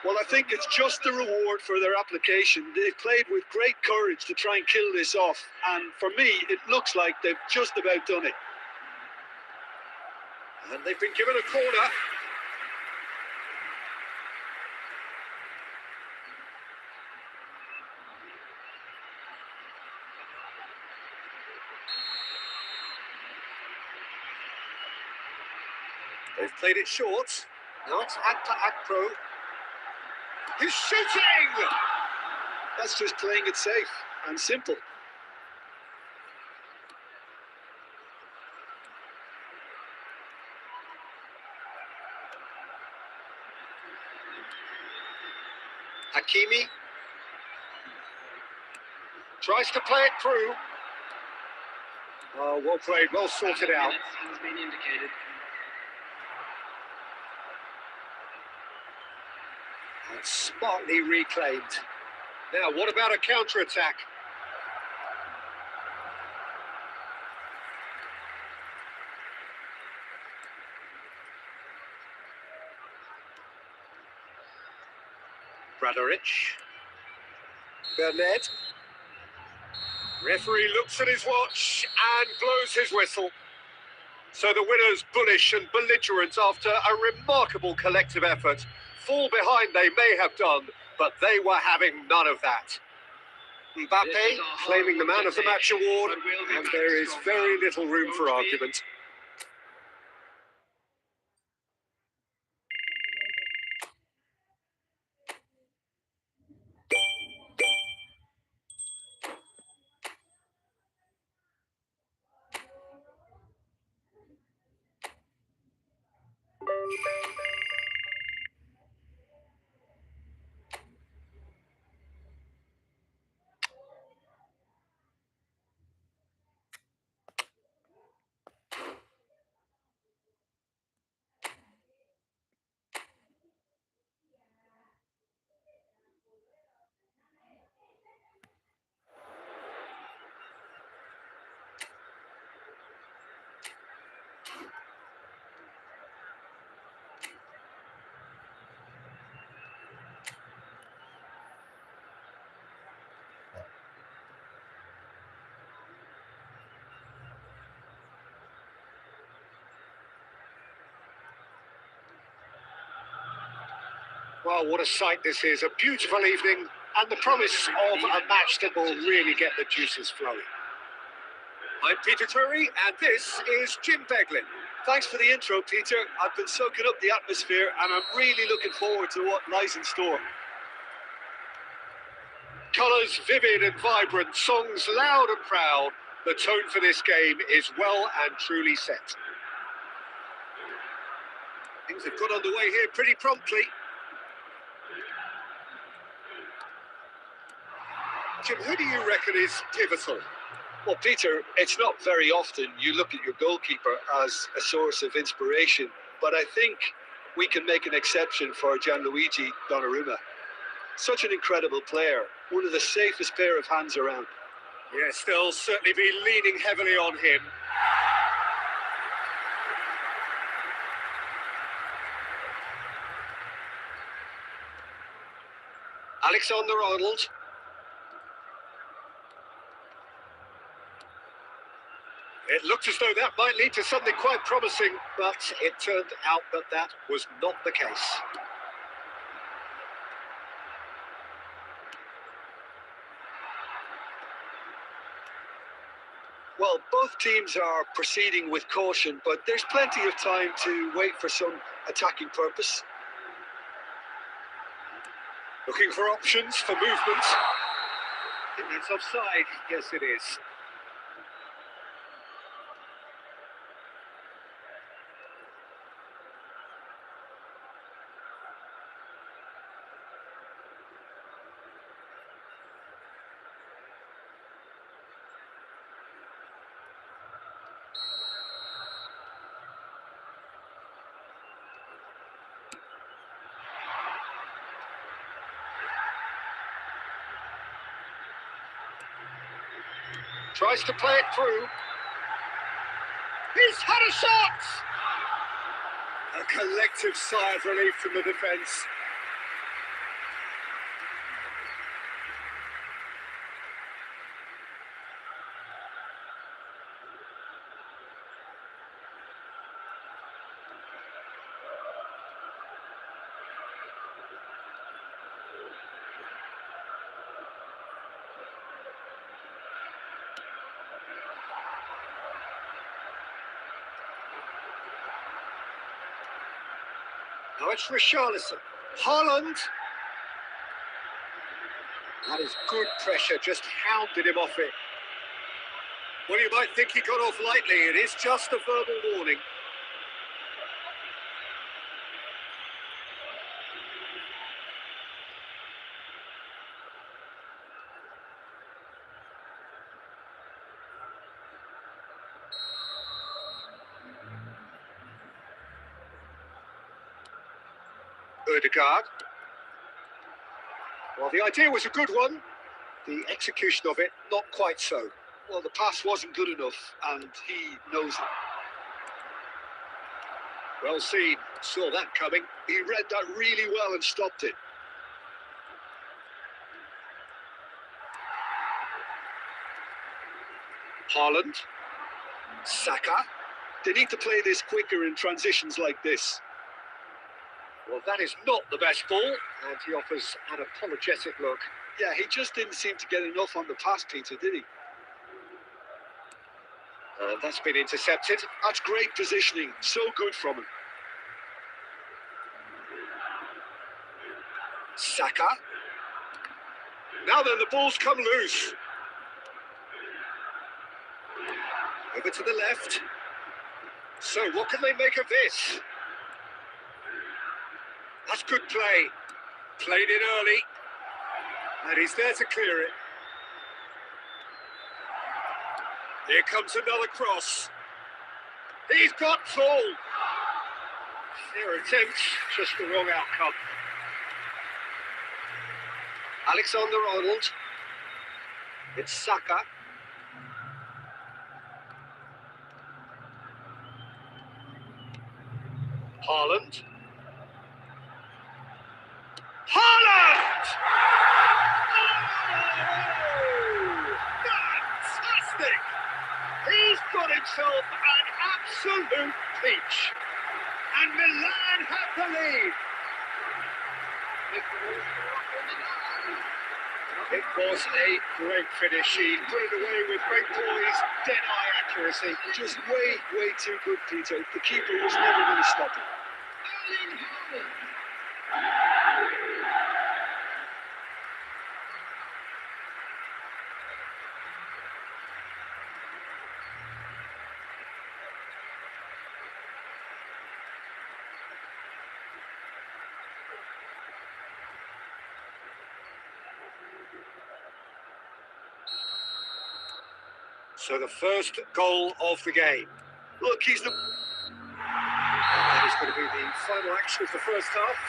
Well, I think it's just the reward for their application. They've played with great courage to try and kill this off. And for me, it looks like they've just about done it. And they've been given a corner. They've played it short. Now it's Akpro. He's shooting! That's just playing it safe and simple. Hakimi tries to play it through. Oh, well played, well sorted out. Has been indicated. And smartly reclaimed. Now, what about a counter-attack? Bradaric. Burnett. Referee looks at his watch and blows his whistle. So the winners bullish and belligerent after a remarkable collective effort. Fall behind they may have done, but they were having none of that. Mbappe claiming the Man of the Match award, and there is very little room for argument. Well, what a sight this is. A beautiful evening and the promise of a match that will really get the juices flowing. I'm Peter Turry and this is Jim Beglin. Thanks for the intro, Peter. I've been soaking up the atmosphere and I'm really looking forward to what lies in store. Colours vivid and vibrant, songs loud and proud. The tone for this game is well and truly set. Things have got underway here pretty promptly. Jim, who do you reckon is pivotal? Well, Peter, it's not very often you look at your goalkeeper as a source of inspiration, but I think we can make an exception for Gianluigi Donnarumma. Such an incredible player, one of the safest pair of hands around. Yes, they'll certainly be leaning heavily on him. Alexander-Arnold. It looked as though that might lead to something quite promising, but it turned out that that was not the case. Well, both teams are proceeding with caution, but there's plenty of time to wait for some attacking purpose. Looking for options for movement. I think that's offside. Yes, it is. Tries to play it through. He's had a shot! A collective sigh of relief from the defence. Now it's Richarlison. Haaland. That is good pressure, just hounded him off it. Well, you might think he got off lightly. It is just a verbal warning. Ødegaard. Well, the idea was a good one. The execution of it, not quite so. Well, the pass wasn't good enough, and he knows it. Well seen. Saw that coming. He read that really well and stopped it. Haaland. Saka. They need to play this quicker in transitions like this. Well, that is not the best ball, and he offers an apologetic look. Yeah, he just didn't seem to get enough on the pass, Peter, did he? And that's been intercepted. That's great positioning. So good from him. Saka. Now then, the ball's come loose. Over to the left. So what can they make of this? That's good play. Played in early. And he's there to clear it. Here comes another cross. He's got full. Their attempt, just the wrong outcome. Alexander-Arnold. It's Saka. Haaland. Haaland! Oh, fantastic! He's got himself an absolute peach. And Milan have the lead. It was a great finish. He put it away with great poise, dead-eye accuracy. Just way too good, Peter. The keeper was never going to stop him. So the first goal of the game. Look, he's the... That is going to be the final action of the first half.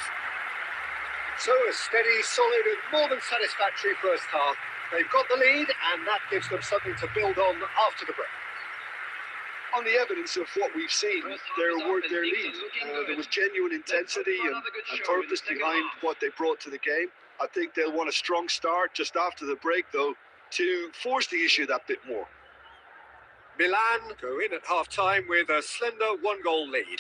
So a steady, solid and more than satisfactory first half. They've got the lead and that gives them something to build on after the break. On the evidence of what we've seen, they're worth their lead. There was genuine intensity and purpose behind what they brought to the game. I think they'll want a strong start just after the break, though, to force the issue that bit more. Milan go in at half-time with a slender one-goal lead.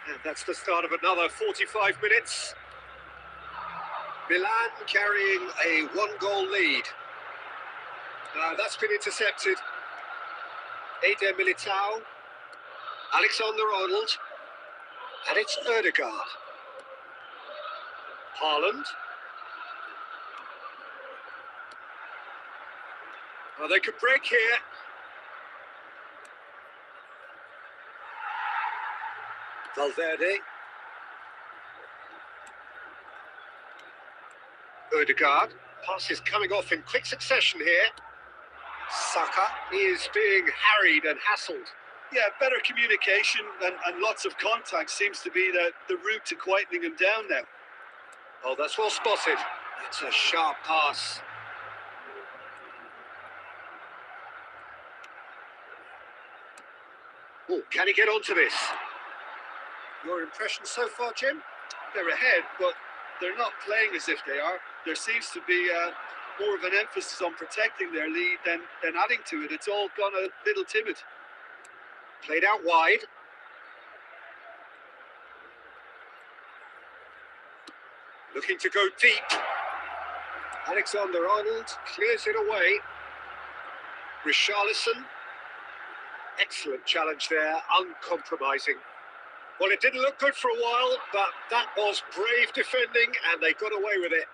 And that's the start of another 45 minutes. Milan carrying a one-goal lead. That's been intercepted. Eder Militao, Alexander-Arnold, and it's Ødegaard. Haaland. Well, they could break here. Valverde. Ødegaard. Passes coming off in quick succession here. Saka is being harried and hassled. Yeah, better communication and lots of contact seems to be the route to quietening him down now. Oh, that's well spotted. That's a sharp pass. Oh, can he get onto this? Your impression so far, Jim? They're ahead, but they're not playing as if they are. There seems to be more of an emphasis on protecting their lead than adding to it. It's all gone a little timid. Played out wide. Looking to go deep. Alexander-Arnold clears it away. Richarlison. Excellent challenge there, uncompromising. Well, it didn't look good for a while, but that was brave defending, and they got away with it.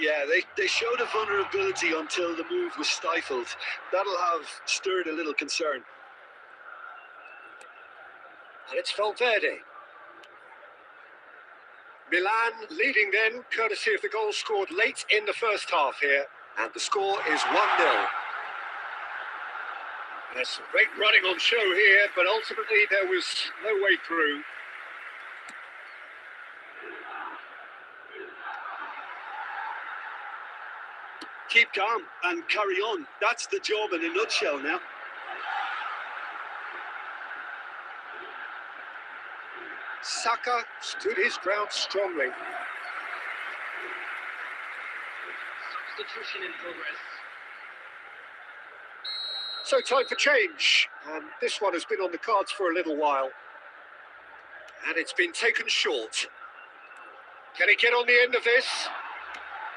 Yeah, they showed a vulnerability until the move was stifled. That'll have stirred a little concern. And it's Valverde. Milan leading then, courtesy of the goal scored late in the first half here. And the score is 1-0. There's some great running on show here, but ultimately there was no way through. Keep calm and carry on. That's the job in a nutshell now. Saka stood his ground strongly. Substitution in progress. So time for change, and this one has been on the cards for a little while. And it's been taken short. Can he get on the end of this?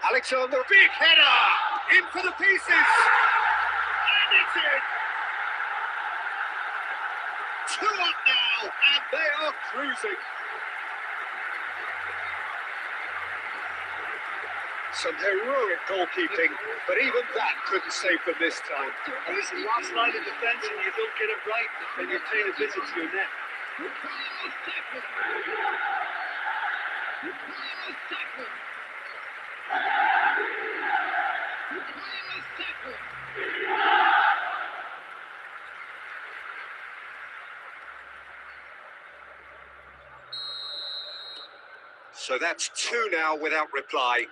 Alexander, big header! In for the pieces! And it's in! 2 up now, and they are cruising. Some heroic goalkeeping, but even that couldn't save them this time. And this is last line of defence, and you don't get it right, and you're paying a visit to your net. So that's 2 now without reply.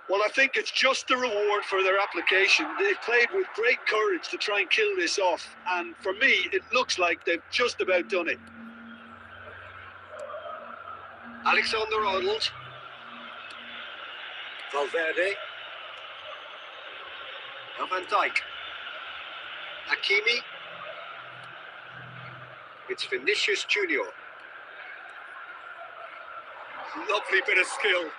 Well, I think it's just the reward for their application. They've played with great courage to try and kill this off, and for me, it looks like they've just about done it. Alexander-Arnold. Valverde. Now Van Dijk. Hakimi. It's Vinicius Junior. Lovely bit of skill.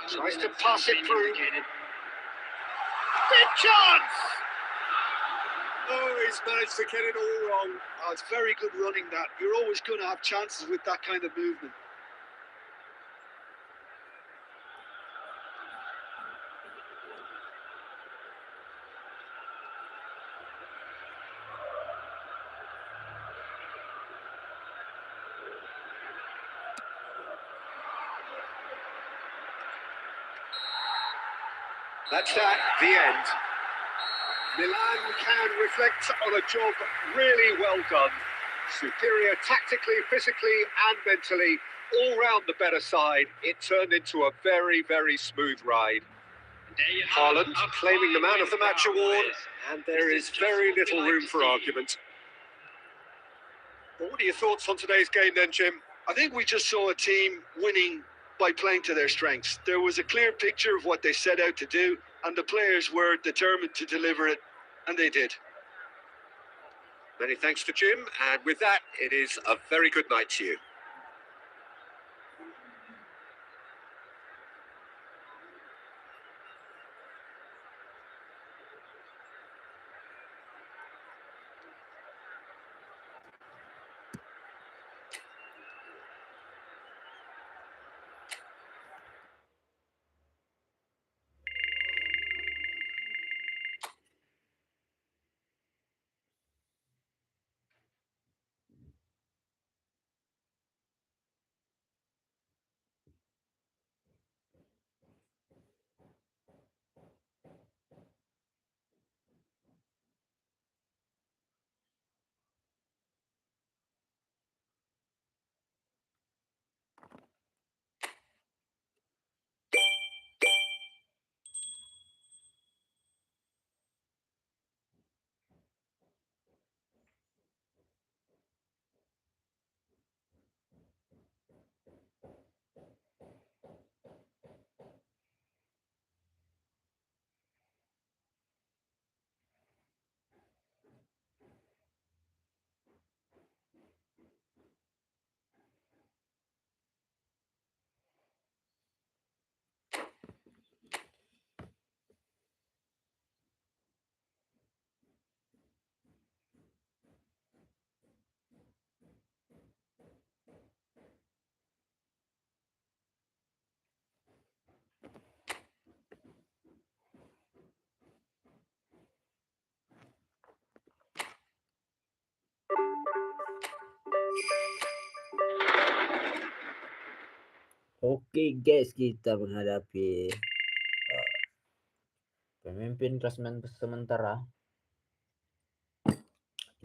Tries to pass it through. Big chance! Oh, he's managed to get it all wrong. Oh, it's very good running that. You're always going to have chances with that kind of movement. That's that, the end. Milan can reflect on a job really well done. Superior tactically, physically and mentally. All round the better side. It turned into a very, very smooth ride. Haaland claiming the Man of the Match award, and there is very little room for argument. Well, what are your thoughts on today's game then, Jim? I think we just saw a team winning by playing to their strengths. There was a clear picture of what they set out to do, and the players were determined to deliver it, and they did. Many thanks to Jim, and with that, it is a very good night to you. Oke guys, kita menghadapi pemimpin klasemen sementara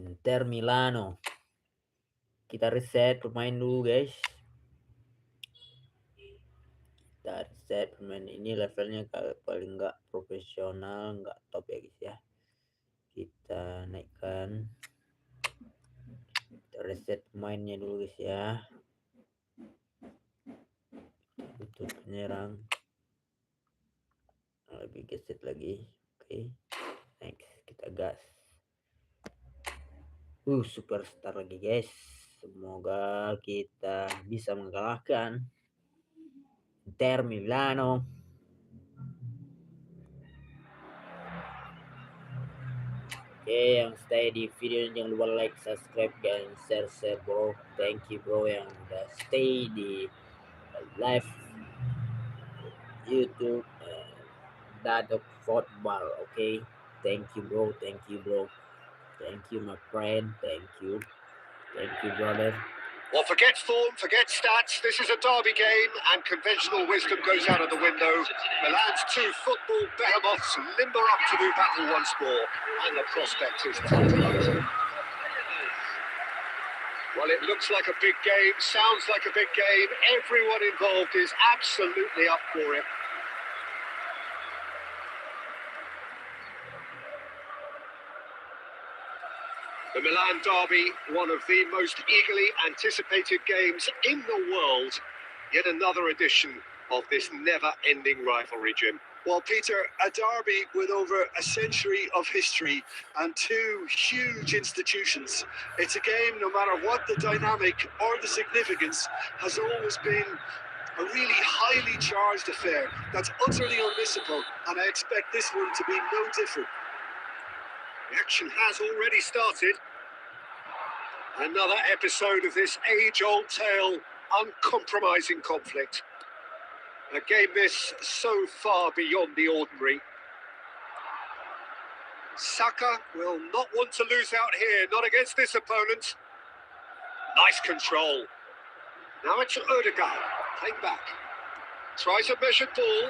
Inter Milano. Kita reset pemain dulu guys. Kita reset pemain ini, levelnya paling nggak profesional, nggak top ya guys ya. Kita naikkan, kita reset pemainnya dulu guys ya. Tutup penyerang, lebih gesit lagi. Oke, next kita gas. Superstar lagi guys. Semoga kita bisa mengalahkan Inter Milano. Oke, yang stay di video ini jangan lupa like, subscribe, dan share bro. Thank you bro yang udah stay di live YouTube Dadok Football. Okay, thank you bro, thank you my friend, thank you brother. Well, forget form, forget stats. This is a derby game, and conventional wisdom goes out of the window. Milan's two football behemoths limber up to do battle once more, and the prospect is tough. Well, it looks like a big game, sounds like a big game. Everyone involved is absolutely up for it. The Milan derby, one of the most eagerly anticipated games in the world. Yet another edition of this never-ending rivalry, Jim. Well, Peter, a derby with over a century of history and two huge institutions. It's a game, no matter what the dynamic or the significance, has always been a really highly charged affair that's utterly unmissable, and I expect this one to be no different. The action has already started. Another episode of this age-old tale, uncompromising conflict. A game this so far beyond the ordinary. Saka will not want to lose out here, not against this opponent. Nice control. Now it's Odegaard, playing back. Tries a measured ball.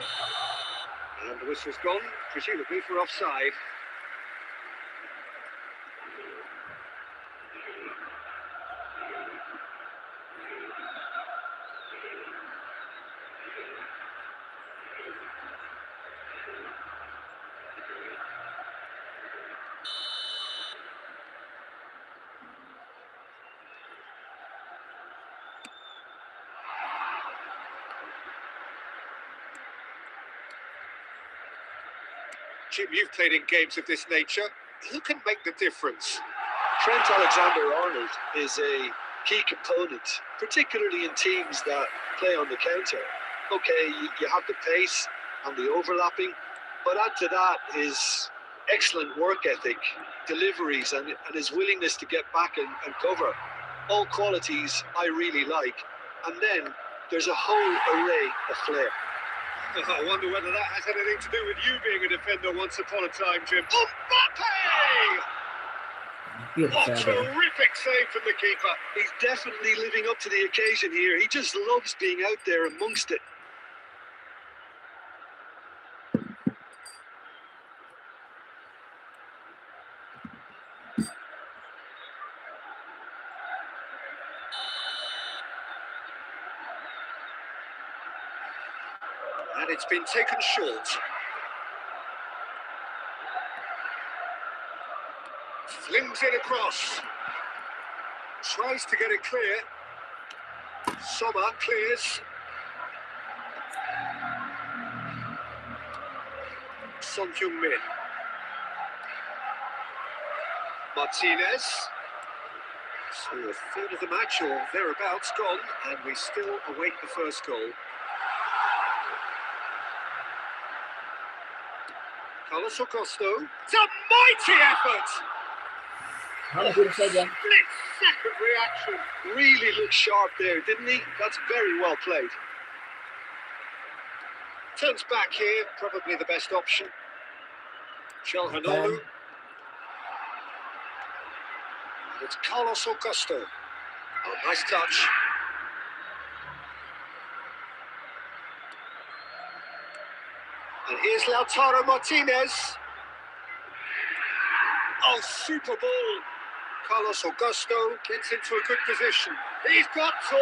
And the whistle's gone, presumably for offside. Jim, you've played in games of this nature. Who can make the difference? Trent Alexander-Arnold is a key component, particularly in teams that play on the counter. Okay, you have the pace and the overlapping, but add to that his excellent work ethic, deliveries, and his willingness to get back and cover. All qualities I really like. And then there's a whole array of flair. I wonder whether that has anything to do with you being a defender once upon a time, Jim. Mbappe! What terrific save from the keeper. He's definitely living up to the occasion here. He just loves being out there amongst it. And it's been taken short. Flings it across. Tries to get it clear. Sommer clears. Son Heung-min. Martinez. So a third of the match or thereabouts gone, and we still await the first goal. Carlos Augusto. It's a mighty effort! Hampir saja. Split-second reaction. Really looked sharp there, didn't he? That's very well played. Turns back here, probably the best option. Chalhanoglu. It's Carlos Augusto. Oh, nice touch. And here's Lautaro Martinez. Oh, super ball. Carlos Augusto gets into a good position. He's got goal.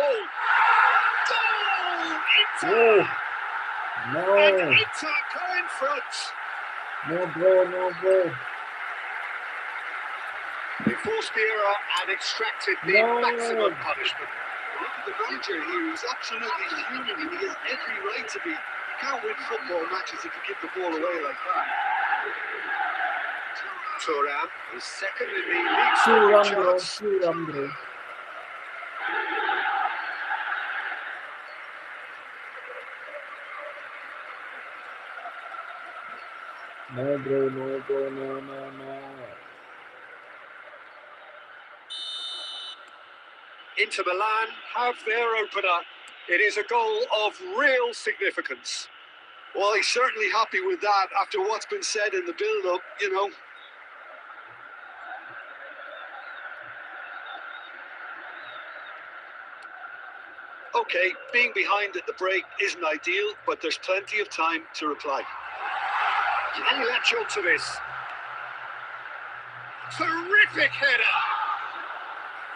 Goal! Inter! No, And Inter go in front. no bro. They forced the error and extracted the maximum punishment. Look at the manager here. He's absolutely fuming, and he has every right to be. You can't win football matches if you give the ball away like that. Thuram is second in the league scoring charts. Suram bro. No bro, no. Inter Milan have their opener. It is a goal of real significance. Well, he's certainly happy with that after what's been said in the build-up, you know. Okay, being behind at the break isn't ideal, but there's plenty of time to reply. Can he latch on to this? Terrific header!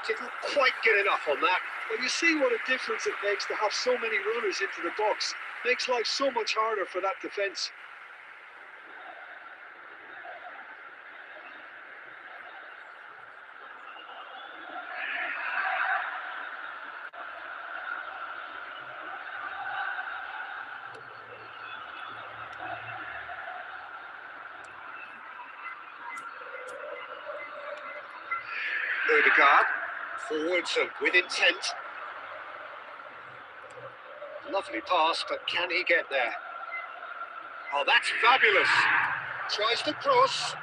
Didn't quite get enough on that. Well, you see what a difference it makes to have so many runners into the box. Makes life so much harder for that defence. Odegaard, forwards and with intent. Lovely pass, but can he get there? Oh, that's fabulous. Tries to cross.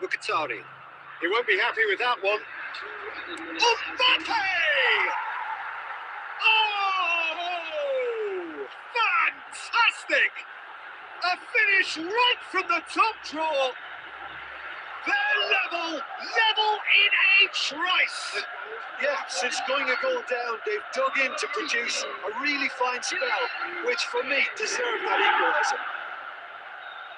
Mkhitaryan. He won't be happy with that one. Mbappe! Oh! Fantastic! A finish right from the top draw. They're level in a trice. Yeah, since going a goal down, they've dug in to produce a really fine spell, which for me deserved that equaliser.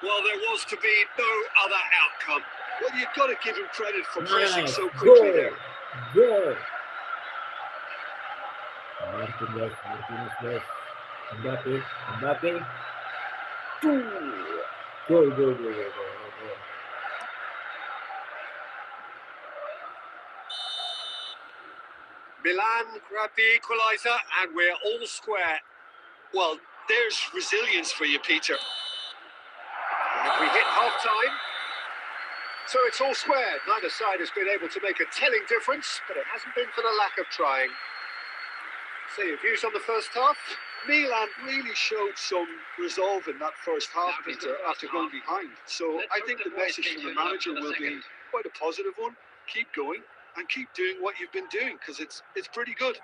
Well, there was to be no other outcome. Well, you've got to give him credit for pressing Nice. so quickly there. Goal. Martinez, guys. Mbappe. Goal. Milan grabbed the equaliser and we're all square. Well, there's resilience for you, Peter. And we hit half-time. So it's all square. Neither side has been able to make a telling difference, but it hasn't been for the lack of trying. So your views on the first half? Milan really showed some resolve in that first half, Peter, after going behind. So I think the message from the manager will be quite a positive one. Keep going and keep doing what you've been doing, because it's pretty good.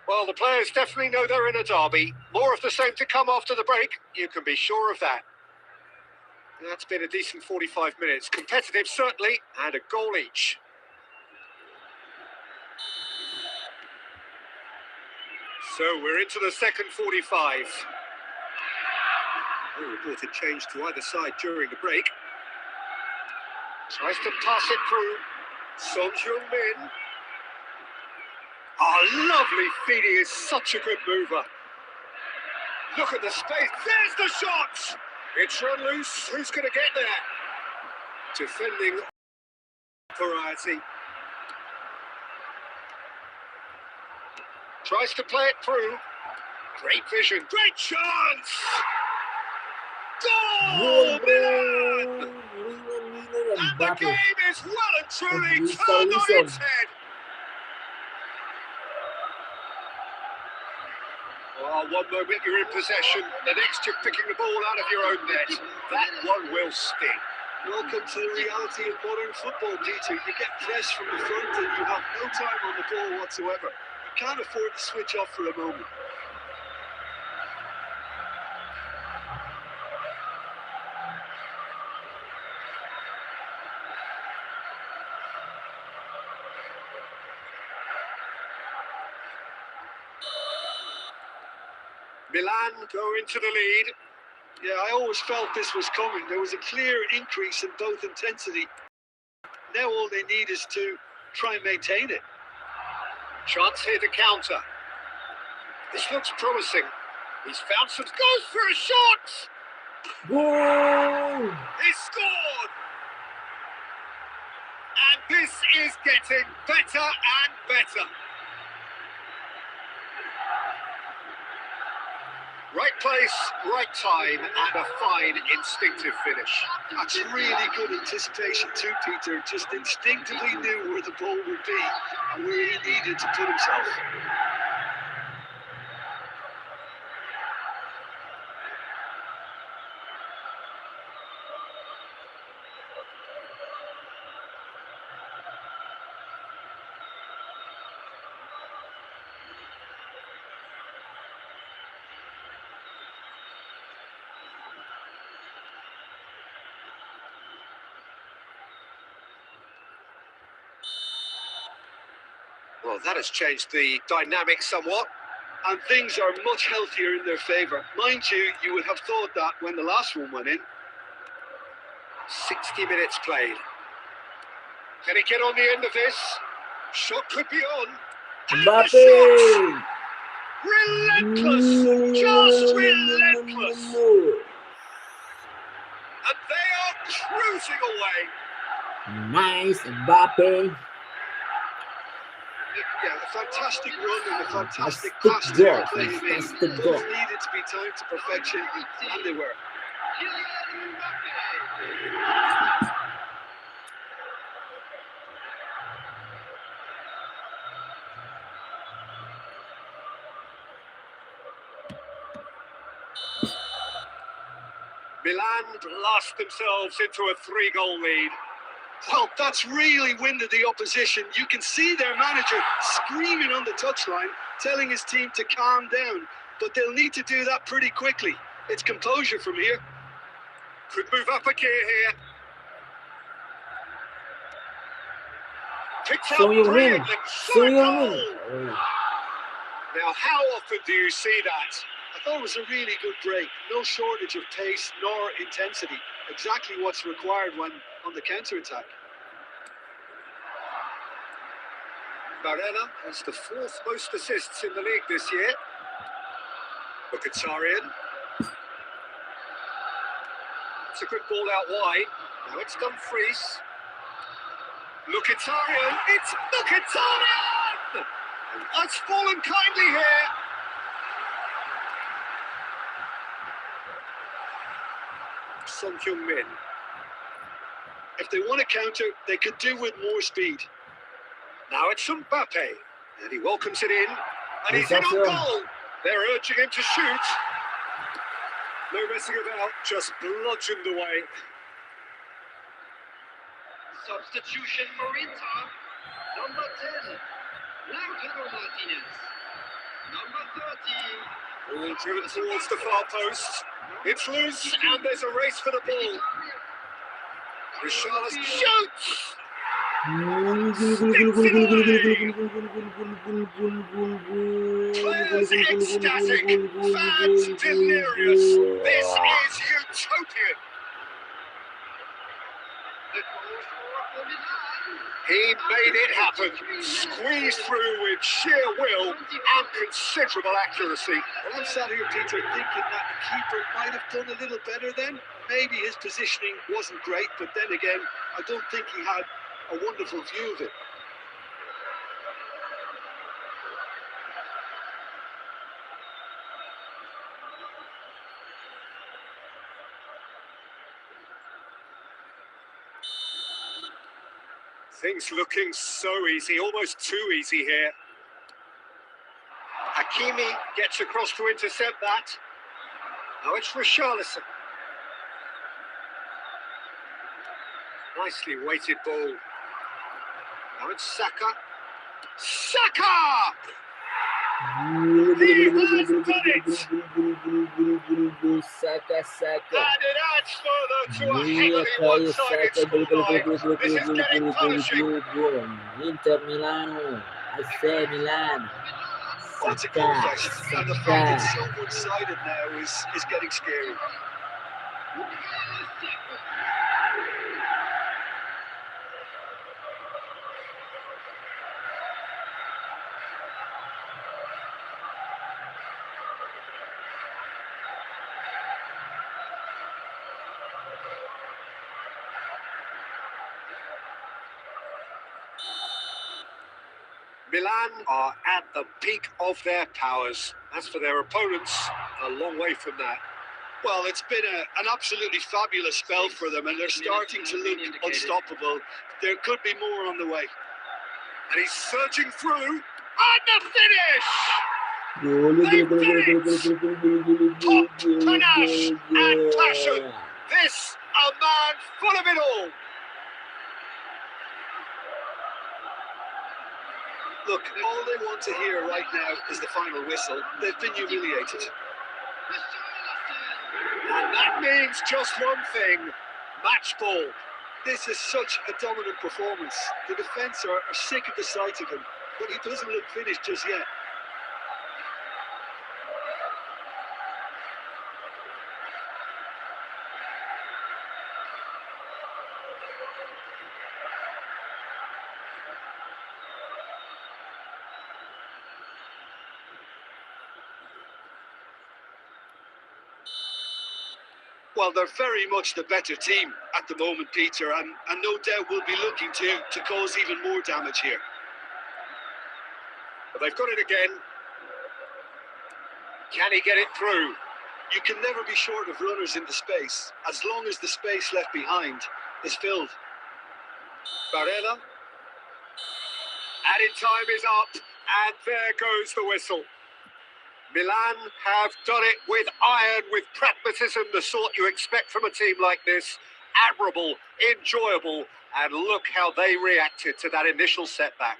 Well, the players definitely know they're in a derby. More of the same to come after the break, you can be sure of that. That's been a decent 45 minutes. Competitive, certainly, and a goal each. So we're into the second 45. No reported change to either side during the break. Tries to pass it through. Son Heung-min. Oh, lovely feed. He is such a good mover. Look at the space. There's the shot! It's run loose. Who's going to get there? Defending variety. Tries to play it through. Great vision. Great chance! Goal! Milan! And the game is well and truly turned on its head. Oh, one moment you're in possession, the next you're picking the ball out of your own net. That one will sting. Welcome to the reality of modern football, Peter. You get pressed from the front and you have no time on the ball whatsoever. You can't afford to switch off for a moment. Milan go into the lead. Yeah, I always felt this was coming. There was a clear increase in both intensity. Now all they need is to try and maintain it. Chance here to counter. This looks promising. He's found some... Goes for a shot! Goal! He scored! And this is getting better and better. Right place, right time, and a fine instinctive finish. That's really good anticipation too, Peter. Just instinctively knew where the ball would be and where he needed to put himself. Well, that has changed the dynamic somewhat. And things are much healthier in their favour. Mind you, you would have thought that when the last one went in. 60 minutes played. Can he get on the end of this? Shot could be on. And the shot! Relentless! Just relentless! And they are cruising away. Nice, Mbappe. Yeah, a fantastic run and a fantastic pass there to play him in. Both needed to be timed to perfection, and they were. Milan blast themselves into a 3-goal lead. Well, that's really winded the opposition. You can see their manager screaming on the touchline, telling his team to calm down. But they'll need to do that pretty quickly. It's composure from here. Could move up a gear here. Picked So out you win. brilliantly. So Shot a you goal! win. Oh. Now, how often do you see that? I thought it was a really good break. No shortage of pace nor intensity. Exactly what's required when on the counter-attack. Barella has the 4th most assists in the league this year. Mkhitaryan. It's a good ball out wide. Now it's Dumfries. Mkhitaryan. It's Mkhitaryan! And that's fallen kindly here. Son Heung-min. If they want to counter, they could do with more speed. Now it's Mbappe. And he welcomes it in. And he's He's in on off, goal. They're urging him to shoot. No messing about, just bludgeoned away. Substitution for Inter. Number 10, Lautaro Martinez. Number 30. All driven towards the far post. It's loose, and there's a race for the ball. Richarlison shoots! Players ecstatic, fans delirious. This is utopian. The goal for Milan. He made it happen, squeezed through with sheer will and considerable accuracy. Well, I'm sat here, Peter, thinking that the keeper might have done a little better then. Maybe his positioning wasn't great, but then again, I don't think he had a wonderful view of it. Things looking so easy, almost too easy here. Hakimi gets across to intercept that. Now it's Richarlison. Nicely weighted ball. Now it's Saka. Saka! He has done it! Saka, Saka. And it adds further to a heavily one-sided scoreline. This is getting punishing. Inter Milano. I say Milan. That's a goal fest, and the fact it's so one-sided now is getting scary. Milan are at the peak of their powers. As for their opponents, a long way from that. Well, it's been an absolutely fabulous spell for them, and they're starting to look unstoppable. There could be more on the way. And he's surging through, and the finish! They've done it! Pop, panache, and passion. This, a man full of it all. Look, all they want to hear right now is the final whistle. They've been humiliated. And that means just one thing, match ball. This is such a dominant performance. The defence are sick of the sight of him, but he doesn't look finished just yet. Well, they're very much the better team at the moment, Peter, and no doubt will be looking to cause even more damage here. But they've got it again. Can he get it through? You can never be short of runners in the space, as long as the space left behind is filled. Barella. Added time is up, and there goes the whistle. Milan have done it with iron, with pragmatism, the sort you expect from a team like this. Admirable, enjoyable, and look how they reacted to that initial setback.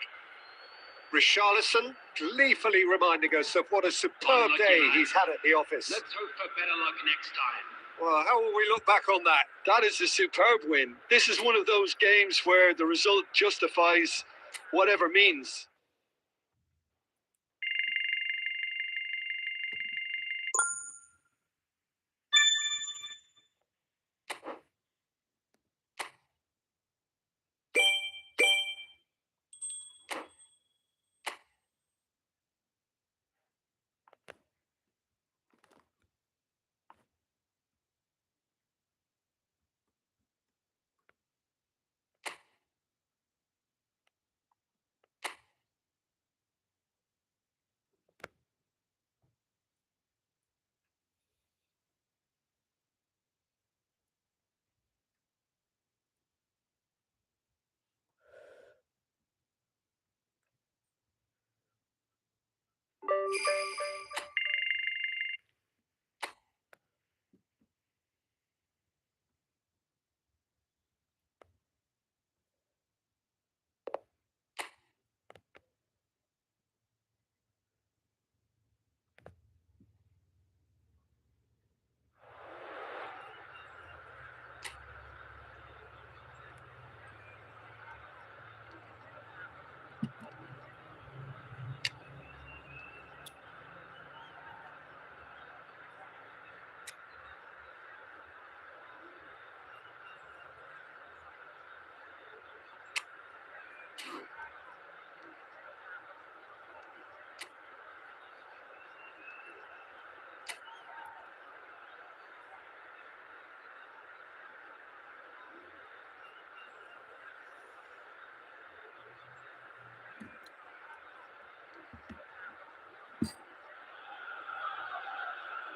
Richarlison gleefully reminding us of what a superb day he's had at the office. Let's hope for better luck next time. Well, how will we look back on that? That is a superb win. This is one of those games where the result justifies whatever means.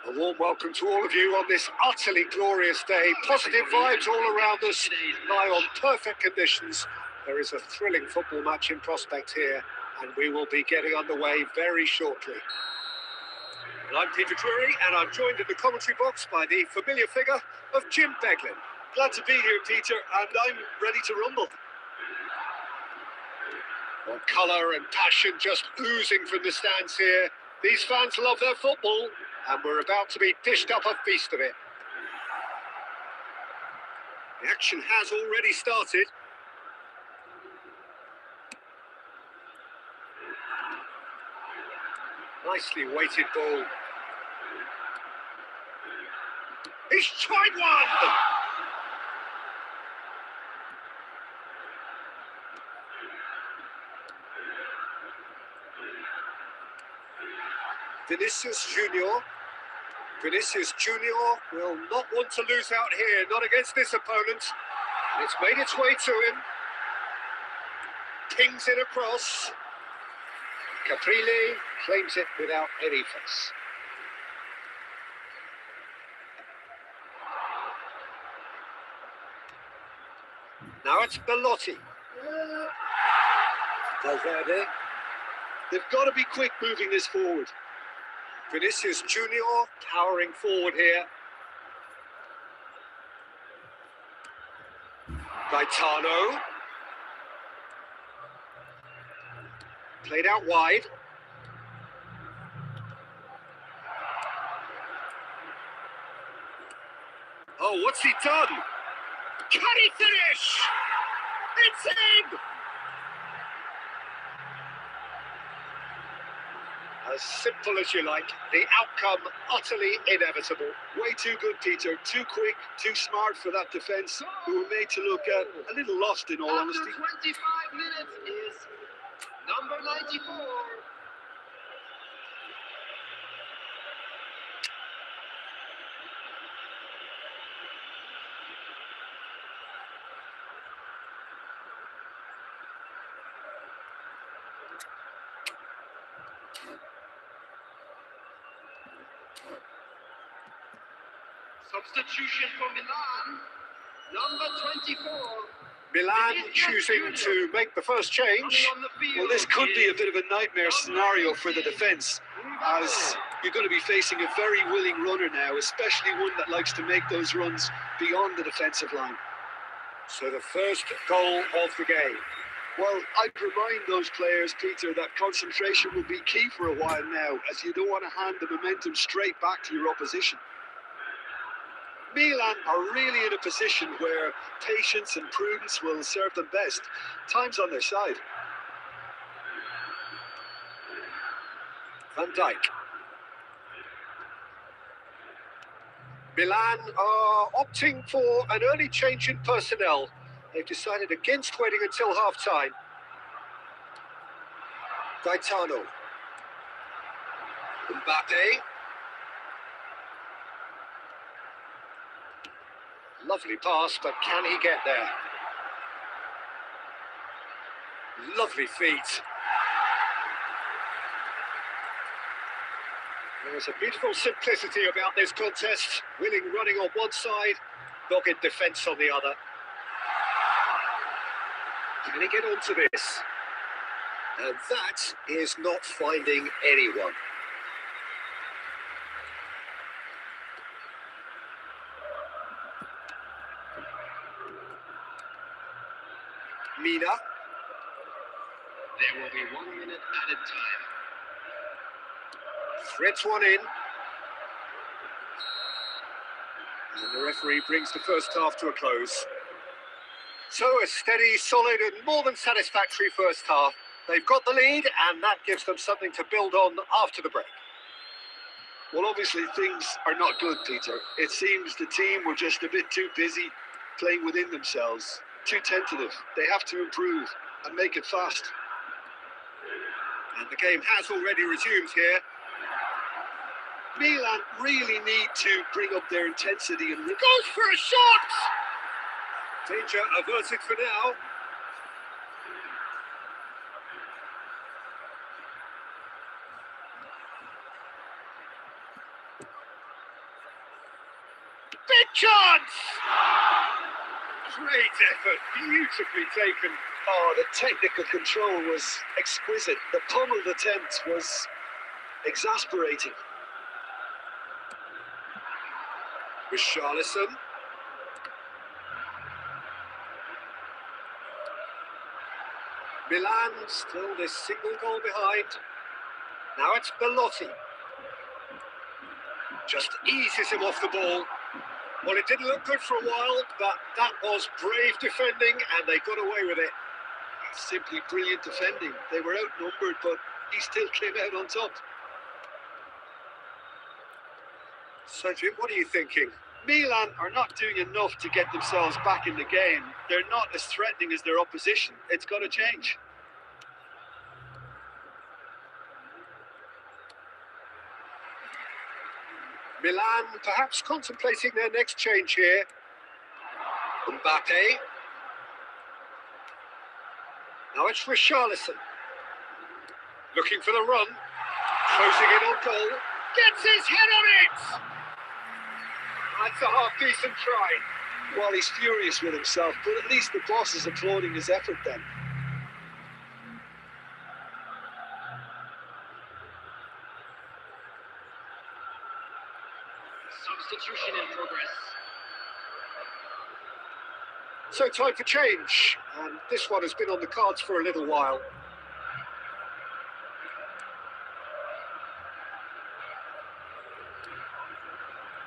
A warm welcome to all of you on this utterly glorious day. Positive vibes all around us, nigh on perfect conditions. There is a thrilling football match in prospect here, and we will be getting underway very shortly. And I'm Peter Drury, and I'm joined in the commentary box by the familiar figure of Jim Beglin. Glad to be here, Peter, and I'm ready to rumble. Well, colour and passion just oozing from the stands here. These fans love their football, and we're about to be dished up a feast of it. The action has already started. Nicely weighted ball. He's tried one! Vinicius Junior. Vinicius Junior will not want to lose out here, not against this opponent. It's made its way to him. Pings it across. Caprile claims it without any fuss. Now it's Belotti. Valverde. They've got to be quick moving this forward. Vinicius Junior powering forward here. Gaetano. Played out wide. Oh, what's he done? Can he finish? It's in! As simple as you like, the outcome utterly inevitable. Way too good, Peter. Too quick, too smart for that defence, who were made to look a little lost in all honesty. After 25 minutes is number 94. Substitution for Milan, number 24. Milan choosing to make the first change. Well, this could be a bit of a nightmare scenario for the defence, as you're going to be facing a very willing runner now, especially one that likes to make those runs beyond the defensive line. So the first goal of the game. Well, I'd remind those players, Peter, that concentration will be key for a while now, as you don't want to hand the momentum straight back to your opposition. Milan are really in a position where patience and prudence will serve them best. Time's on their side. Van Dijk. Milan are opting for an early change in personnel. They've decided against waiting until half-time. Gaetano. Mbappe. Lovely pass, but can he get there? Lovely feet. There's a beautiful simplicity about this contest. Willing running on one side, dogged defence on the other. Can he get onto this? And that is not finding anyone. Mina. There will be 1 minute added time. Threads one in. And the referee brings the first half to a close. So a steady, solid and more than satisfactory first half. They've got the lead and that gives them something to build on after the break. Well, obviously things are not good, Peter. It seems the team were just a bit too busy playing within themselves. Too tentative. They have to improve and make it fast. And the game has already resumed here. Milan really need to bring up their intensity and Goes for a shot! Danger averted for now. Big chance! Great effort, beautifully taken. Oh, the technical control was exquisite. The pummeled attempt was exasperating. Richarlison. Milan still this single goal behind. Now it's Belotti. Just eases him off the ball. Well, it didn't look good for a while, but that was brave defending and they got away with it. Simply brilliant defending. They were outnumbered, but he still came out on top. So, Jim, what are you thinking? Milan are not doing enough to get themselves back in the game. They're not as threatening as their opposition. It's got to change. Milan perhaps contemplating their next change here. Mbappe. Now it's Richarlison. Looking for the run. Closing in on goal. Gets his head on it! That's a half-decent try. Well, he's furious with himself, but at least the boss is applauding his effort then. Substitution in progress. So time for change. And this one has been on the cards for a little while.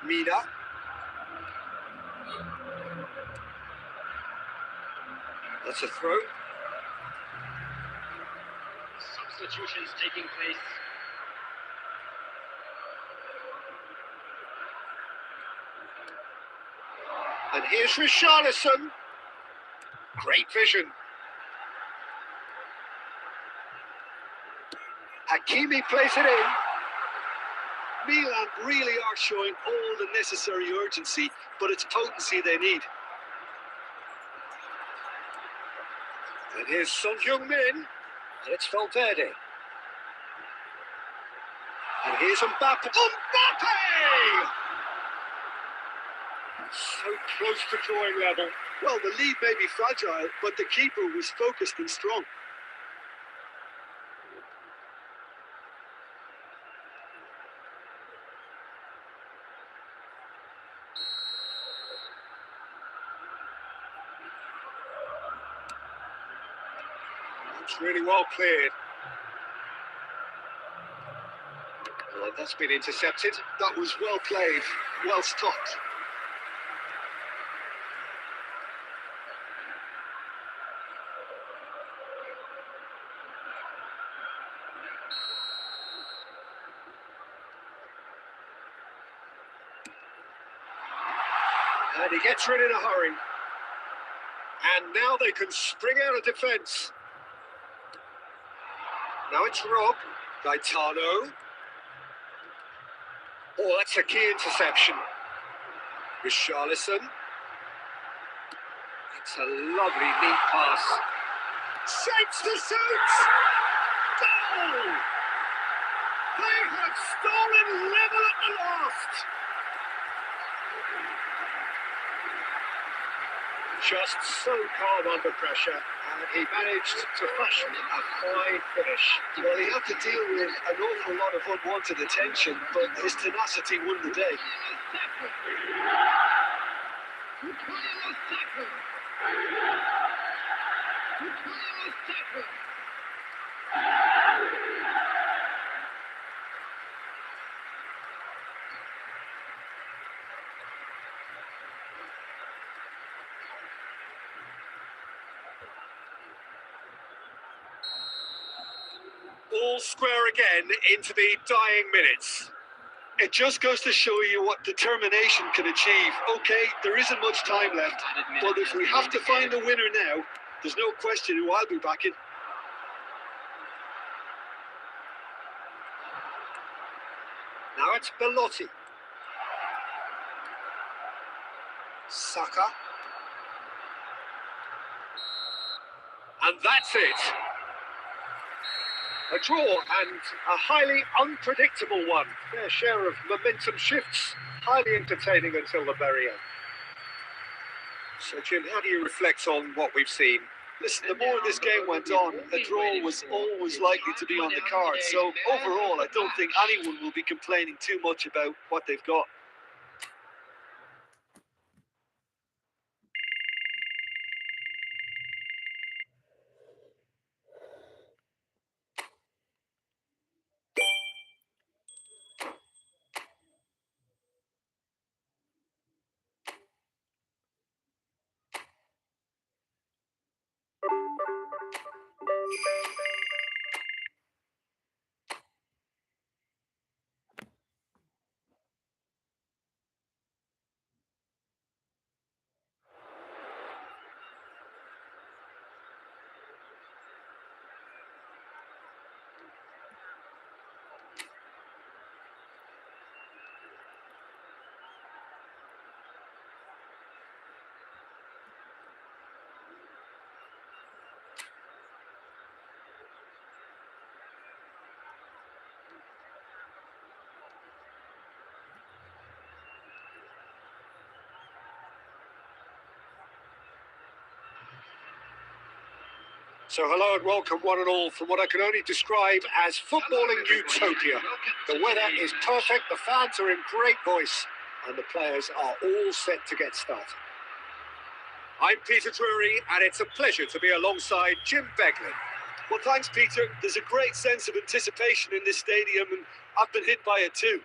Mina. That's a throw. Substitutions taking place. And here's Richarlison. Great vision. Hakimi plays it in. Milan really are showing all the necessary urgency, but it's potency they need. And here's Son Heung-min. And it's Valverde. And here's Mbappe. Mbappe! So close to drawing level. Well, the lead may be fragile, but the keeper was focused and strong. It's really well cleared. And that's been intercepted. That was well played, well stopped. And he gets rid in a hurry. And now they can spring out of defence. Now it's Rob. Gaetano. Oh, that's a key interception. Richarlison. It's a lovely, neat pass. Shapes the suits! Goal! They have stolen level at the last! Just so calm under pressure, and he managed to fashion a fine finish. Well, he had to deal with an awful lot of unwanted attention, but his tenacity won the day. All square again into the dying minutes. It just goes to show you what determination can achieve. Okay, there isn't much time left, but if we have to find a winner now, there's no question who I'll be backing. Now it's Belotti. Saka. And that's it. A draw, and a highly unpredictable one. Fair share of momentum shifts, highly entertaining until the very end. So, Jim, how do you reflect on what we've seen? Listen, the more this game went on, a draw was always likely to be on the cards. So overall, I don't think anyone will be complaining too much about what they've got. So hello and welcome one and all from what I can only describe as footballing utopia. The weather is perfect, the fans are in great voice, and the players are all set to get started. I'm Peter Drury, and it's a pleasure to be alongside Jim Beglin. Well, thanks, Peter. There's a great sense of anticipation in this stadium, and I've been hit by it too.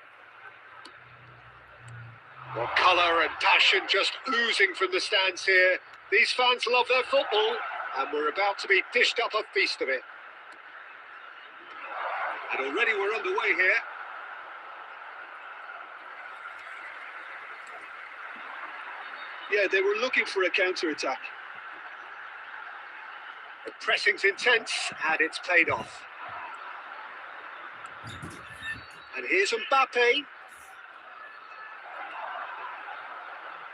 Well, colour and passion just oozing from the stands here. These fans love their football, and we're about to be dished up a feast of it. And already we're underway here. Yeah, they were looking for a counter-attack. The pressing's intense, and it's paid off. And here's Mbappe.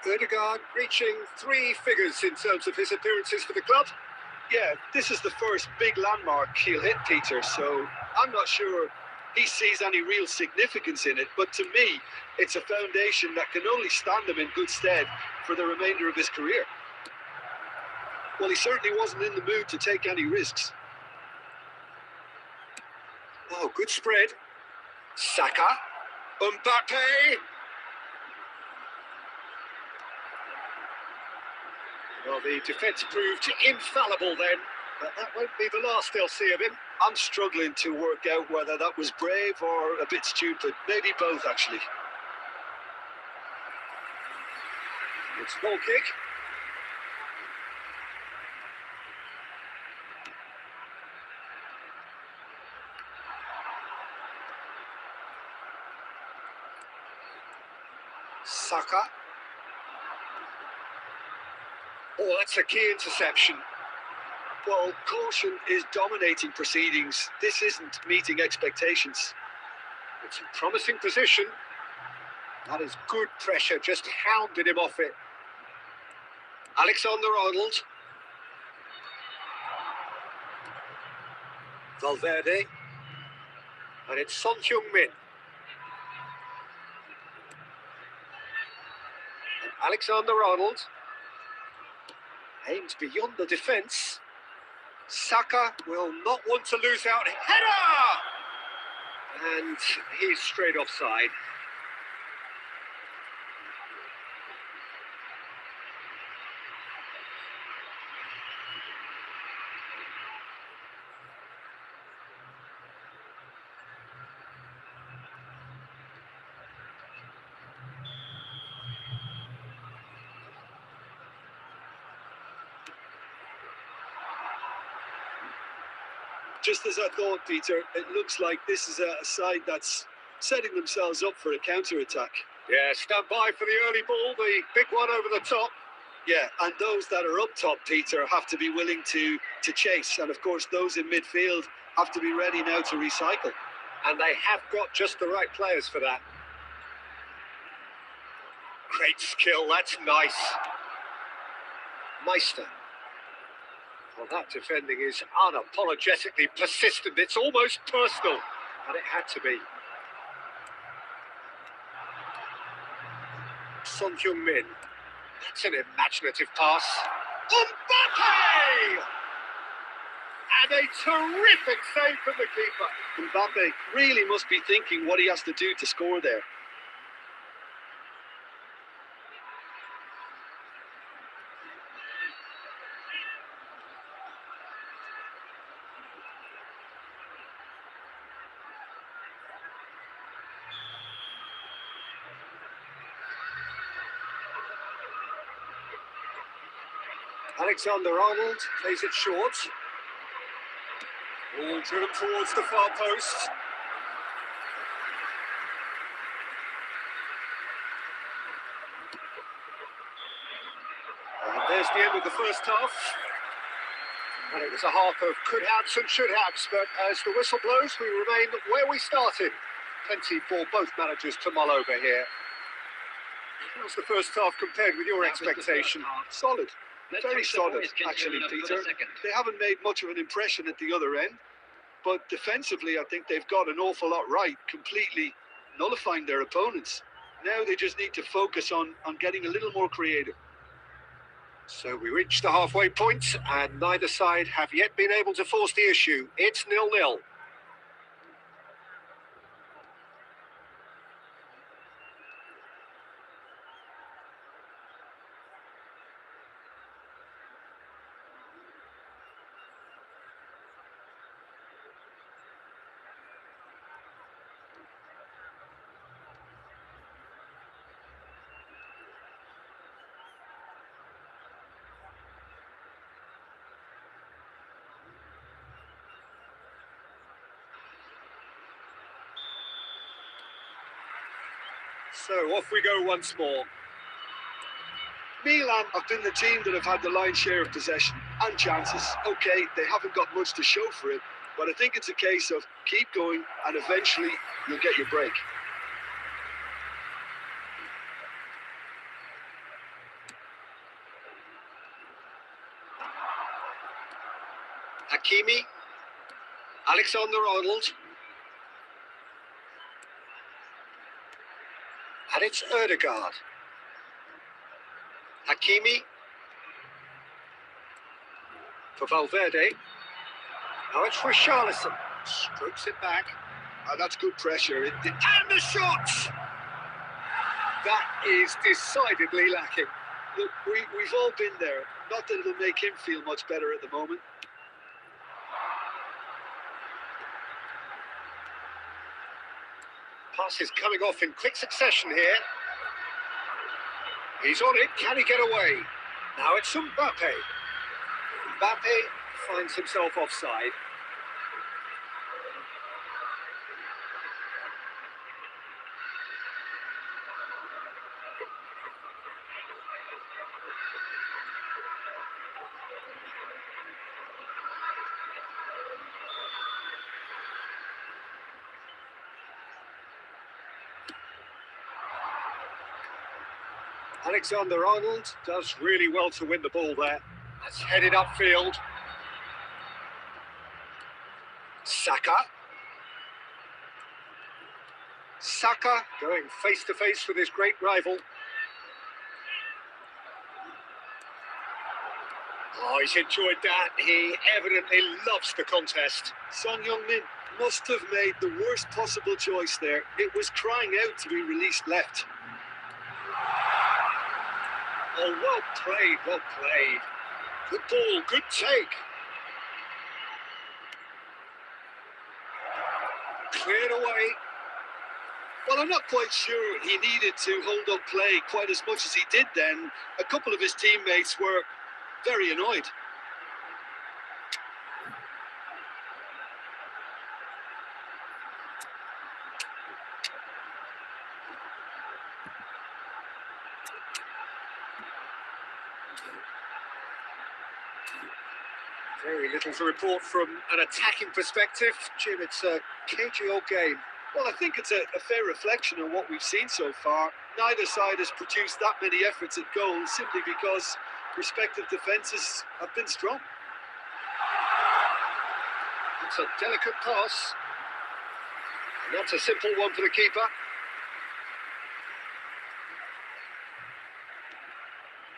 Odegaard reaching 3 figures in terms of his appearances for the club. Yeah, this is the first big landmark he'll hit, Peter, so I'm not sure he sees any real significance in it, but to me, it's a foundation that can only stand him in good stead for the remainder of his career. Well, he certainly wasn't in the mood to take any risks. Oh, good spread. Saka. Mbappe. Well, the defence proved infallible then. But that won't be the last they'll see of him. I'm struggling to work out whether that was brave or a bit stupid. Maybe both, actually. It's goal kick. Saka. Oh, that's a key interception. Well, caution is dominating proceedings. This isn't meeting expectations. It's a promising position. That is good pressure, just hounded him off it. Alexander-Arnold. Valverde. And it's Son Heung-min. And Alexander-Arnold. Aims beyond the defence. Saka will not want to lose out. Header! And he's straight offside. Just as I thought, Peter, it looks like this is a side that's setting themselves up for a counter-attack. Yeah, stand by for the early ball, the big one over the top. Yeah, and those that are up top, Peter, have to be willing to chase. And, of course, those in midfield have to be ready now to recycle. And they have got just the right players for that. Great skill, that's nice. Meister. Well, that defending is unapologetically persistent. It's almost personal, and it had to be. Son Heung-min. That's an imaginative pass. Mbappe! And a terrific save from the keeper. Mbappe really must be thinking what he has to do to score there. Alexander-Arnold plays it short. All driven towards the far post. And there's the end of the first half. And it was a half of could-haves and should-haves, but as the whistle blows, we remain where we started. Plenty for both managers to mull over here. How's the first half compared with your expectation? Solid. Very solid, actually, Peter. They haven't made much of an impression at the other end, but defensively, I think they've got an awful lot right, completely nullifying their opponents. Now they just need to focus on getting a little more creative. So we reach the halfway point, and neither side have yet been able to force the issue. It's 0-0. So off we go once more. Milan have been the team that have had the lion's share of possession and chances. Okay, they haven't got much to show for it, but I think it's a case of keep going and eventually you'll get your break. Hakimi. Alexander-Arnold. And it's Ødegaard. Hakimi. For Valverde. Now it's for Richarlison. Strokes it back. That's good pressure. And the shot! That is decidedly lacking. Look, we've all been there. Not that it'll make him feel much better at the moment. Passes coming off in quick succession here. He's on it. Can he get away? Now it's Mbappe. Mbappe finds himself offside. Alexander-Arnold does really well to win the ball there. That's headed upfield. Saka. Saka going face to face with his great rival. Oh, he's enjoyed that. He evidently loves the contest. Son Heung-min must have made the worst possible choice there. It was crying out to be released left. Oh, well played, well played. Good ball, good take. Cleared away. Well, I'm not quite sure he needed to hold up play quite as much as he did then. A couple of his teammates were very annoyed. Very little to report from an attacking perspective. Jim, it's a cagey old game. Well, I think it's a fair reflection on what we've seen so far. Neither side has produced that many efforts at goal simply because respective defences have been strong. It's a delicate pass. Not a simple one for the keeper.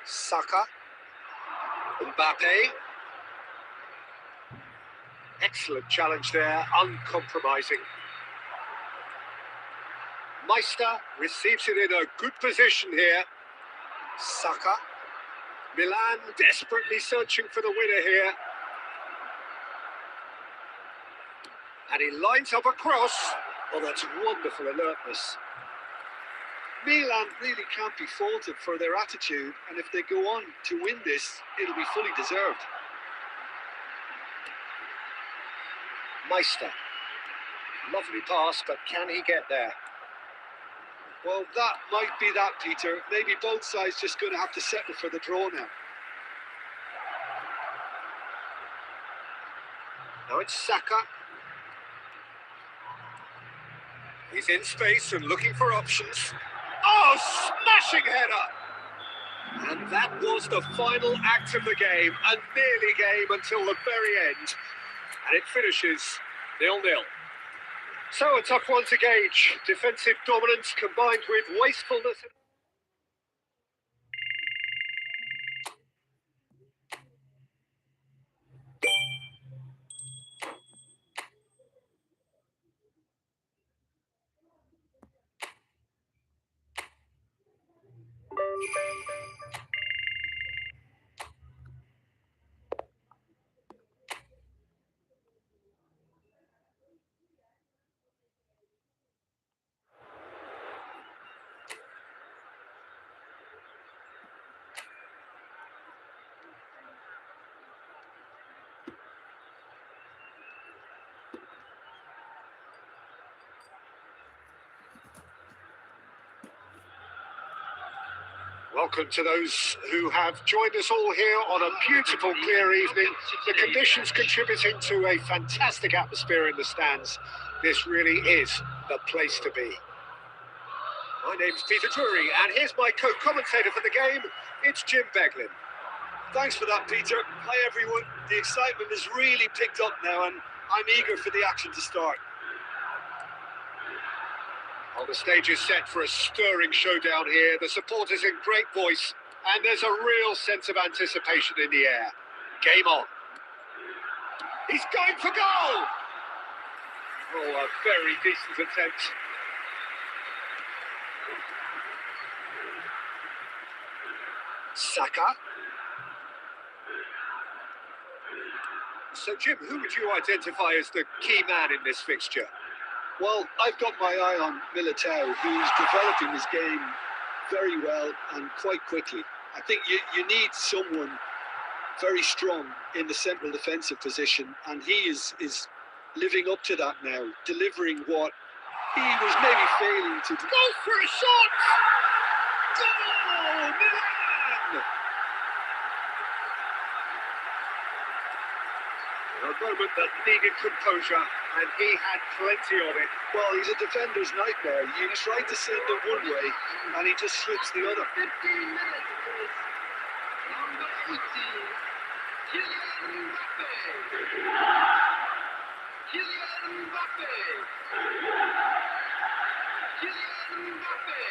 Saka. Mbappe. Excellent challenge there, uncompromising. Meister receives it in a good position here. Saka. Milan desperately searching for the winner here. And he lines up a cross. Oh, that's wonderful alertness. Milan really can't be faulted for their attitude, and if they go on to win this, it'll be fully deserved. Meister. Lovely pass, but can he get there? Well, that might be that, Peter. Maybe both sides just going to have to settle for the draw now. Now it's Saka. He's in space and looking for options. Oh, smashing header! And that was the final act of the game, a nearly game until the very end. And it finishes 0-0. So a tough one to gauge. Defensive dominance combined with wastefulness. Welcome to those who have joined us all here on a beautiful, clear evening. The conditions contributing to a fantastic atmosphere in the stands. This really is the place to be. My name's Peter Drury, and here's my co-commentator for the game. It's Jim Beglin. Thanks for that, Peter. Hi, everyone. The excitement has really picked up now, and I'm eager for the action to start. Well, the stage is set for a stirring showdown here. The supporters in great voice, and there's a real sense of anticipation in the air. Game on. He's going for goal! Oh, a very decent attempt. Saka. So, Jim, who would you identify as the key man in this fixture? Well, I've got my eye on Militao, who's developing his game very well and quite quickly. I think you need someone very strong in the central defensive position, and he is living up to that now, delivering what he was maybe failing to do. Goes for a shot! Goal! Milan! A moment that needed composure, and he had plenty of it. Well, he's a defender's nightmare. You try to send him one way, and he just slips the other. 15 minutes is number 18, Kylian Mbappe. Kylian Mbappe. Kylian Mbappe.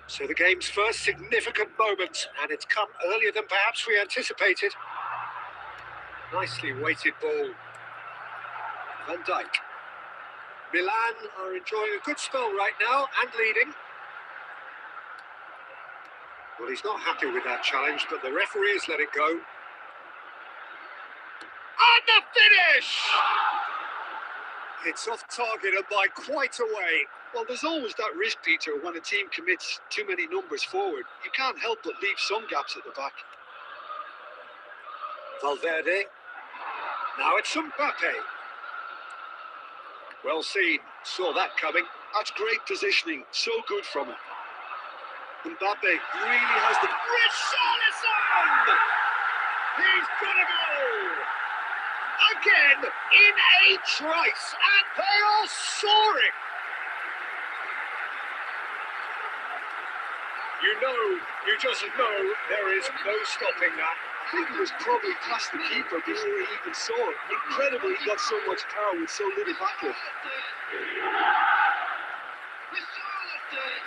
So the game's first significant moment, and it's come earlier than perhaps we anticipated. Nicely weighted ball. Van Dijk. Milan are enjoying a good spell right now and leading. Well, he's not happy with that challenge, but the referee has let it go. And the finish! It's off target and by quite a way. Well, there's always that risk, Peter, when a team commits too many numbers forward. You can't help but leave some gaps at the back. Valverde. Now it's Mbappe. Well seen. Saw that coming. That's great positioning. So good from him. Mbappe really has the... Richarlison! He's gonna go! Again, in a trice, and they are soaring! You just know there is no stopping that. I think it was probably past the keeper before he even saw it. Incredible he got so much power with so little backlift. Richarlison.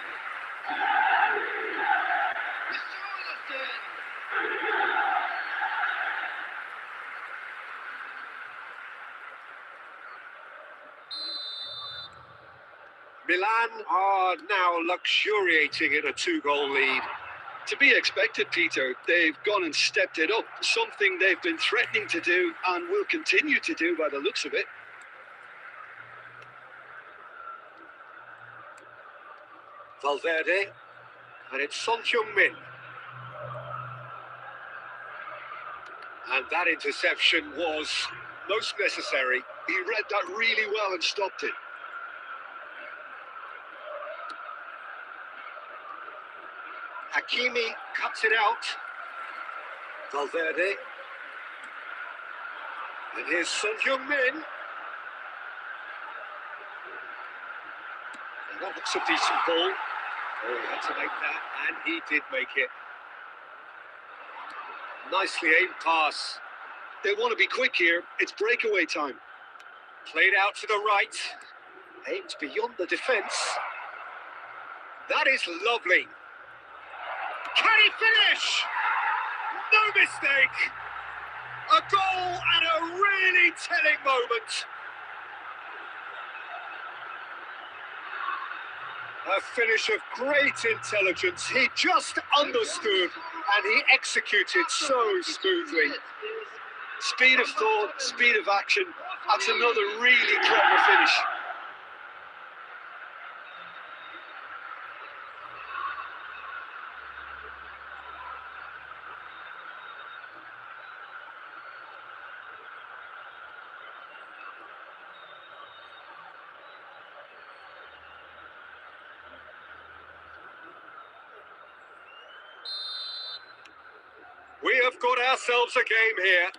Milan are now luxuriating in a 2-goal lead. To be expected, Peter. They've gone and stepped it up, something they've been threatening to do and will continue to do by the looks of it. Valverde, and it's Son Heung-min. And that interception was most necessary. He read that really well and stopped it. Hakimi cuts it out. Valverde. And here's Son Heung-min. And that looks a decent ball. Oh, he had to make that, and he did make it. Nicely aimed pass. They want to be quick here. It's breakaway time. Played out to the right. Aimed beyond the defence. That is lovely. Can he finish? No mistake. A goal and a really telling moment. A finish of great intelligence. He just understood and he executed so smoothly. Speed of thought, speed of action. That's another really clever finish. We have got ourselves a game here.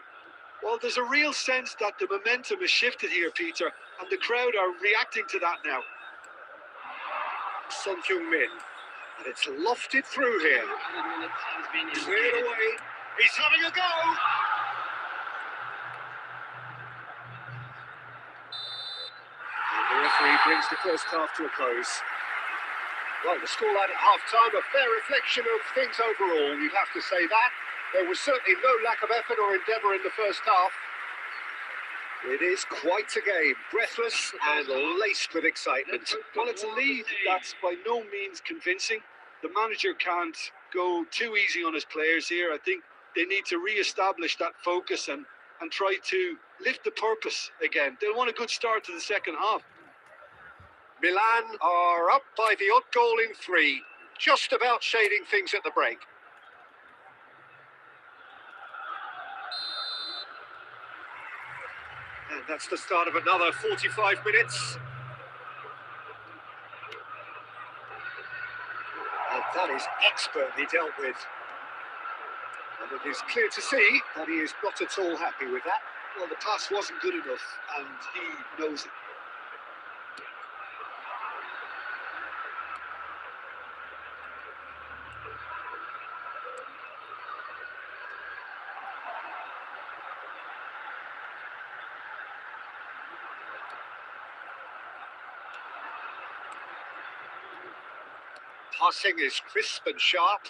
Well, there's a real sense that the momentum has shifted here, Peter, and the crowd are reacting to that now. Son Heung-min, and it's lofted through here. Cleared away. He's having a go. And the referee brings the first half to a close. Well, the scoreline at half-time, a fair reflection of things overall. You'd have to say that. There was certainly no lack of effort or endeavour in the first half. It is quite a game, breathless and laced with excitement. Well, it's a lead that's by no means convincing. The manager can't go too easy on his players here. I think they need to re-establish that focus and try to lift the purpose again. They'll want a good start to the second half. Milan are up by the odd goal in 3, just about shading things at the break. And that's the start of another 45 minutes. And that is expertly dealt with. And it is clear to see that he is not at all happy with that. Well, the pass wasn't good enough, and he knows it. Passing is crisp and sharp.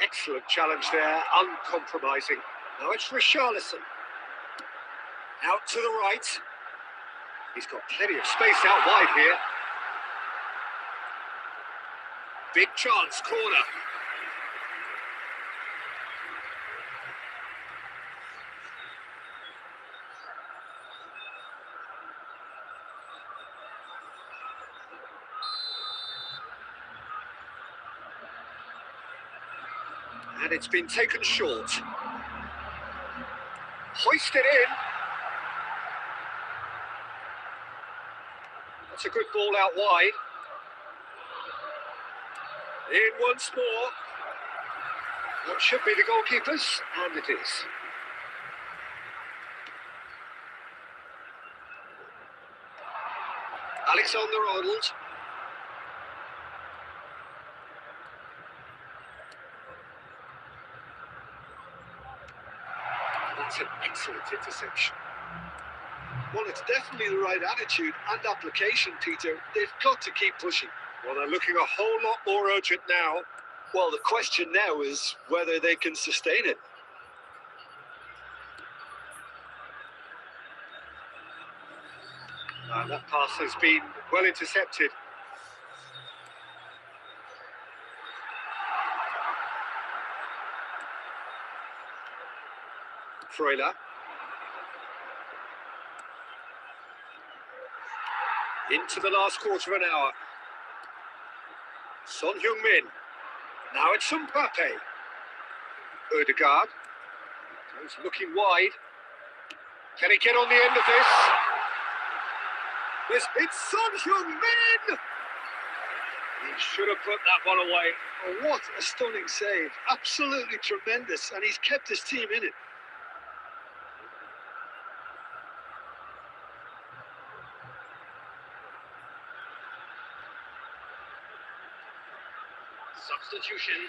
Excellent challenge there, uncompromising. Now it's Richarlison. Out to the right. He's got plenty of space out wide here. Big chance, corner. And it's been taken short. Hoisted in. That's a good ball out wide. In once more. What should be the goalkeepers, and it is. Alexander-Arnold. That's an excellent interception. Well, it's definitely the right attitude and application, Peter. They've got to keep pushing. Well, they're looking a whole lot more urgent now. Well, the question now is whether they can sustain it. That pass has been well intercepted. Freuler. Into the last quarter of an hour. Son Heung-min. Now it's Mbappe. Odegaard. He's looking wide. Can he get on the end of this? Yes, it's Son Heung-min! He should have put that one away. Oh, what a stunning save. Absolutely tremendous. And he's kept his team in it. Substitution.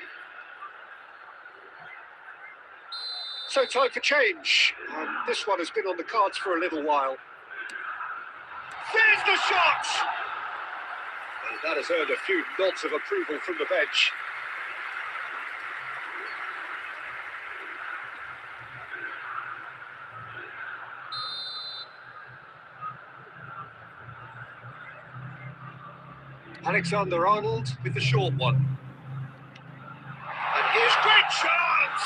So time for change. And this one has been on the cards for a little while. There's the shot! And that has earned a few nods of approval from the bench. Alexander-Arnold with the short one. And here's great chance!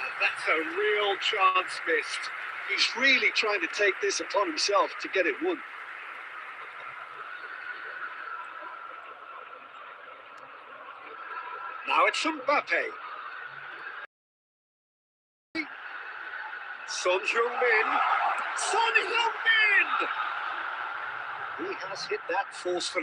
And that's a real chance missed. He's really trying to take this upon himself to get it won. Now it's Mbappe. Son Heung-min. Son Heung-min! He has hit that forcefully.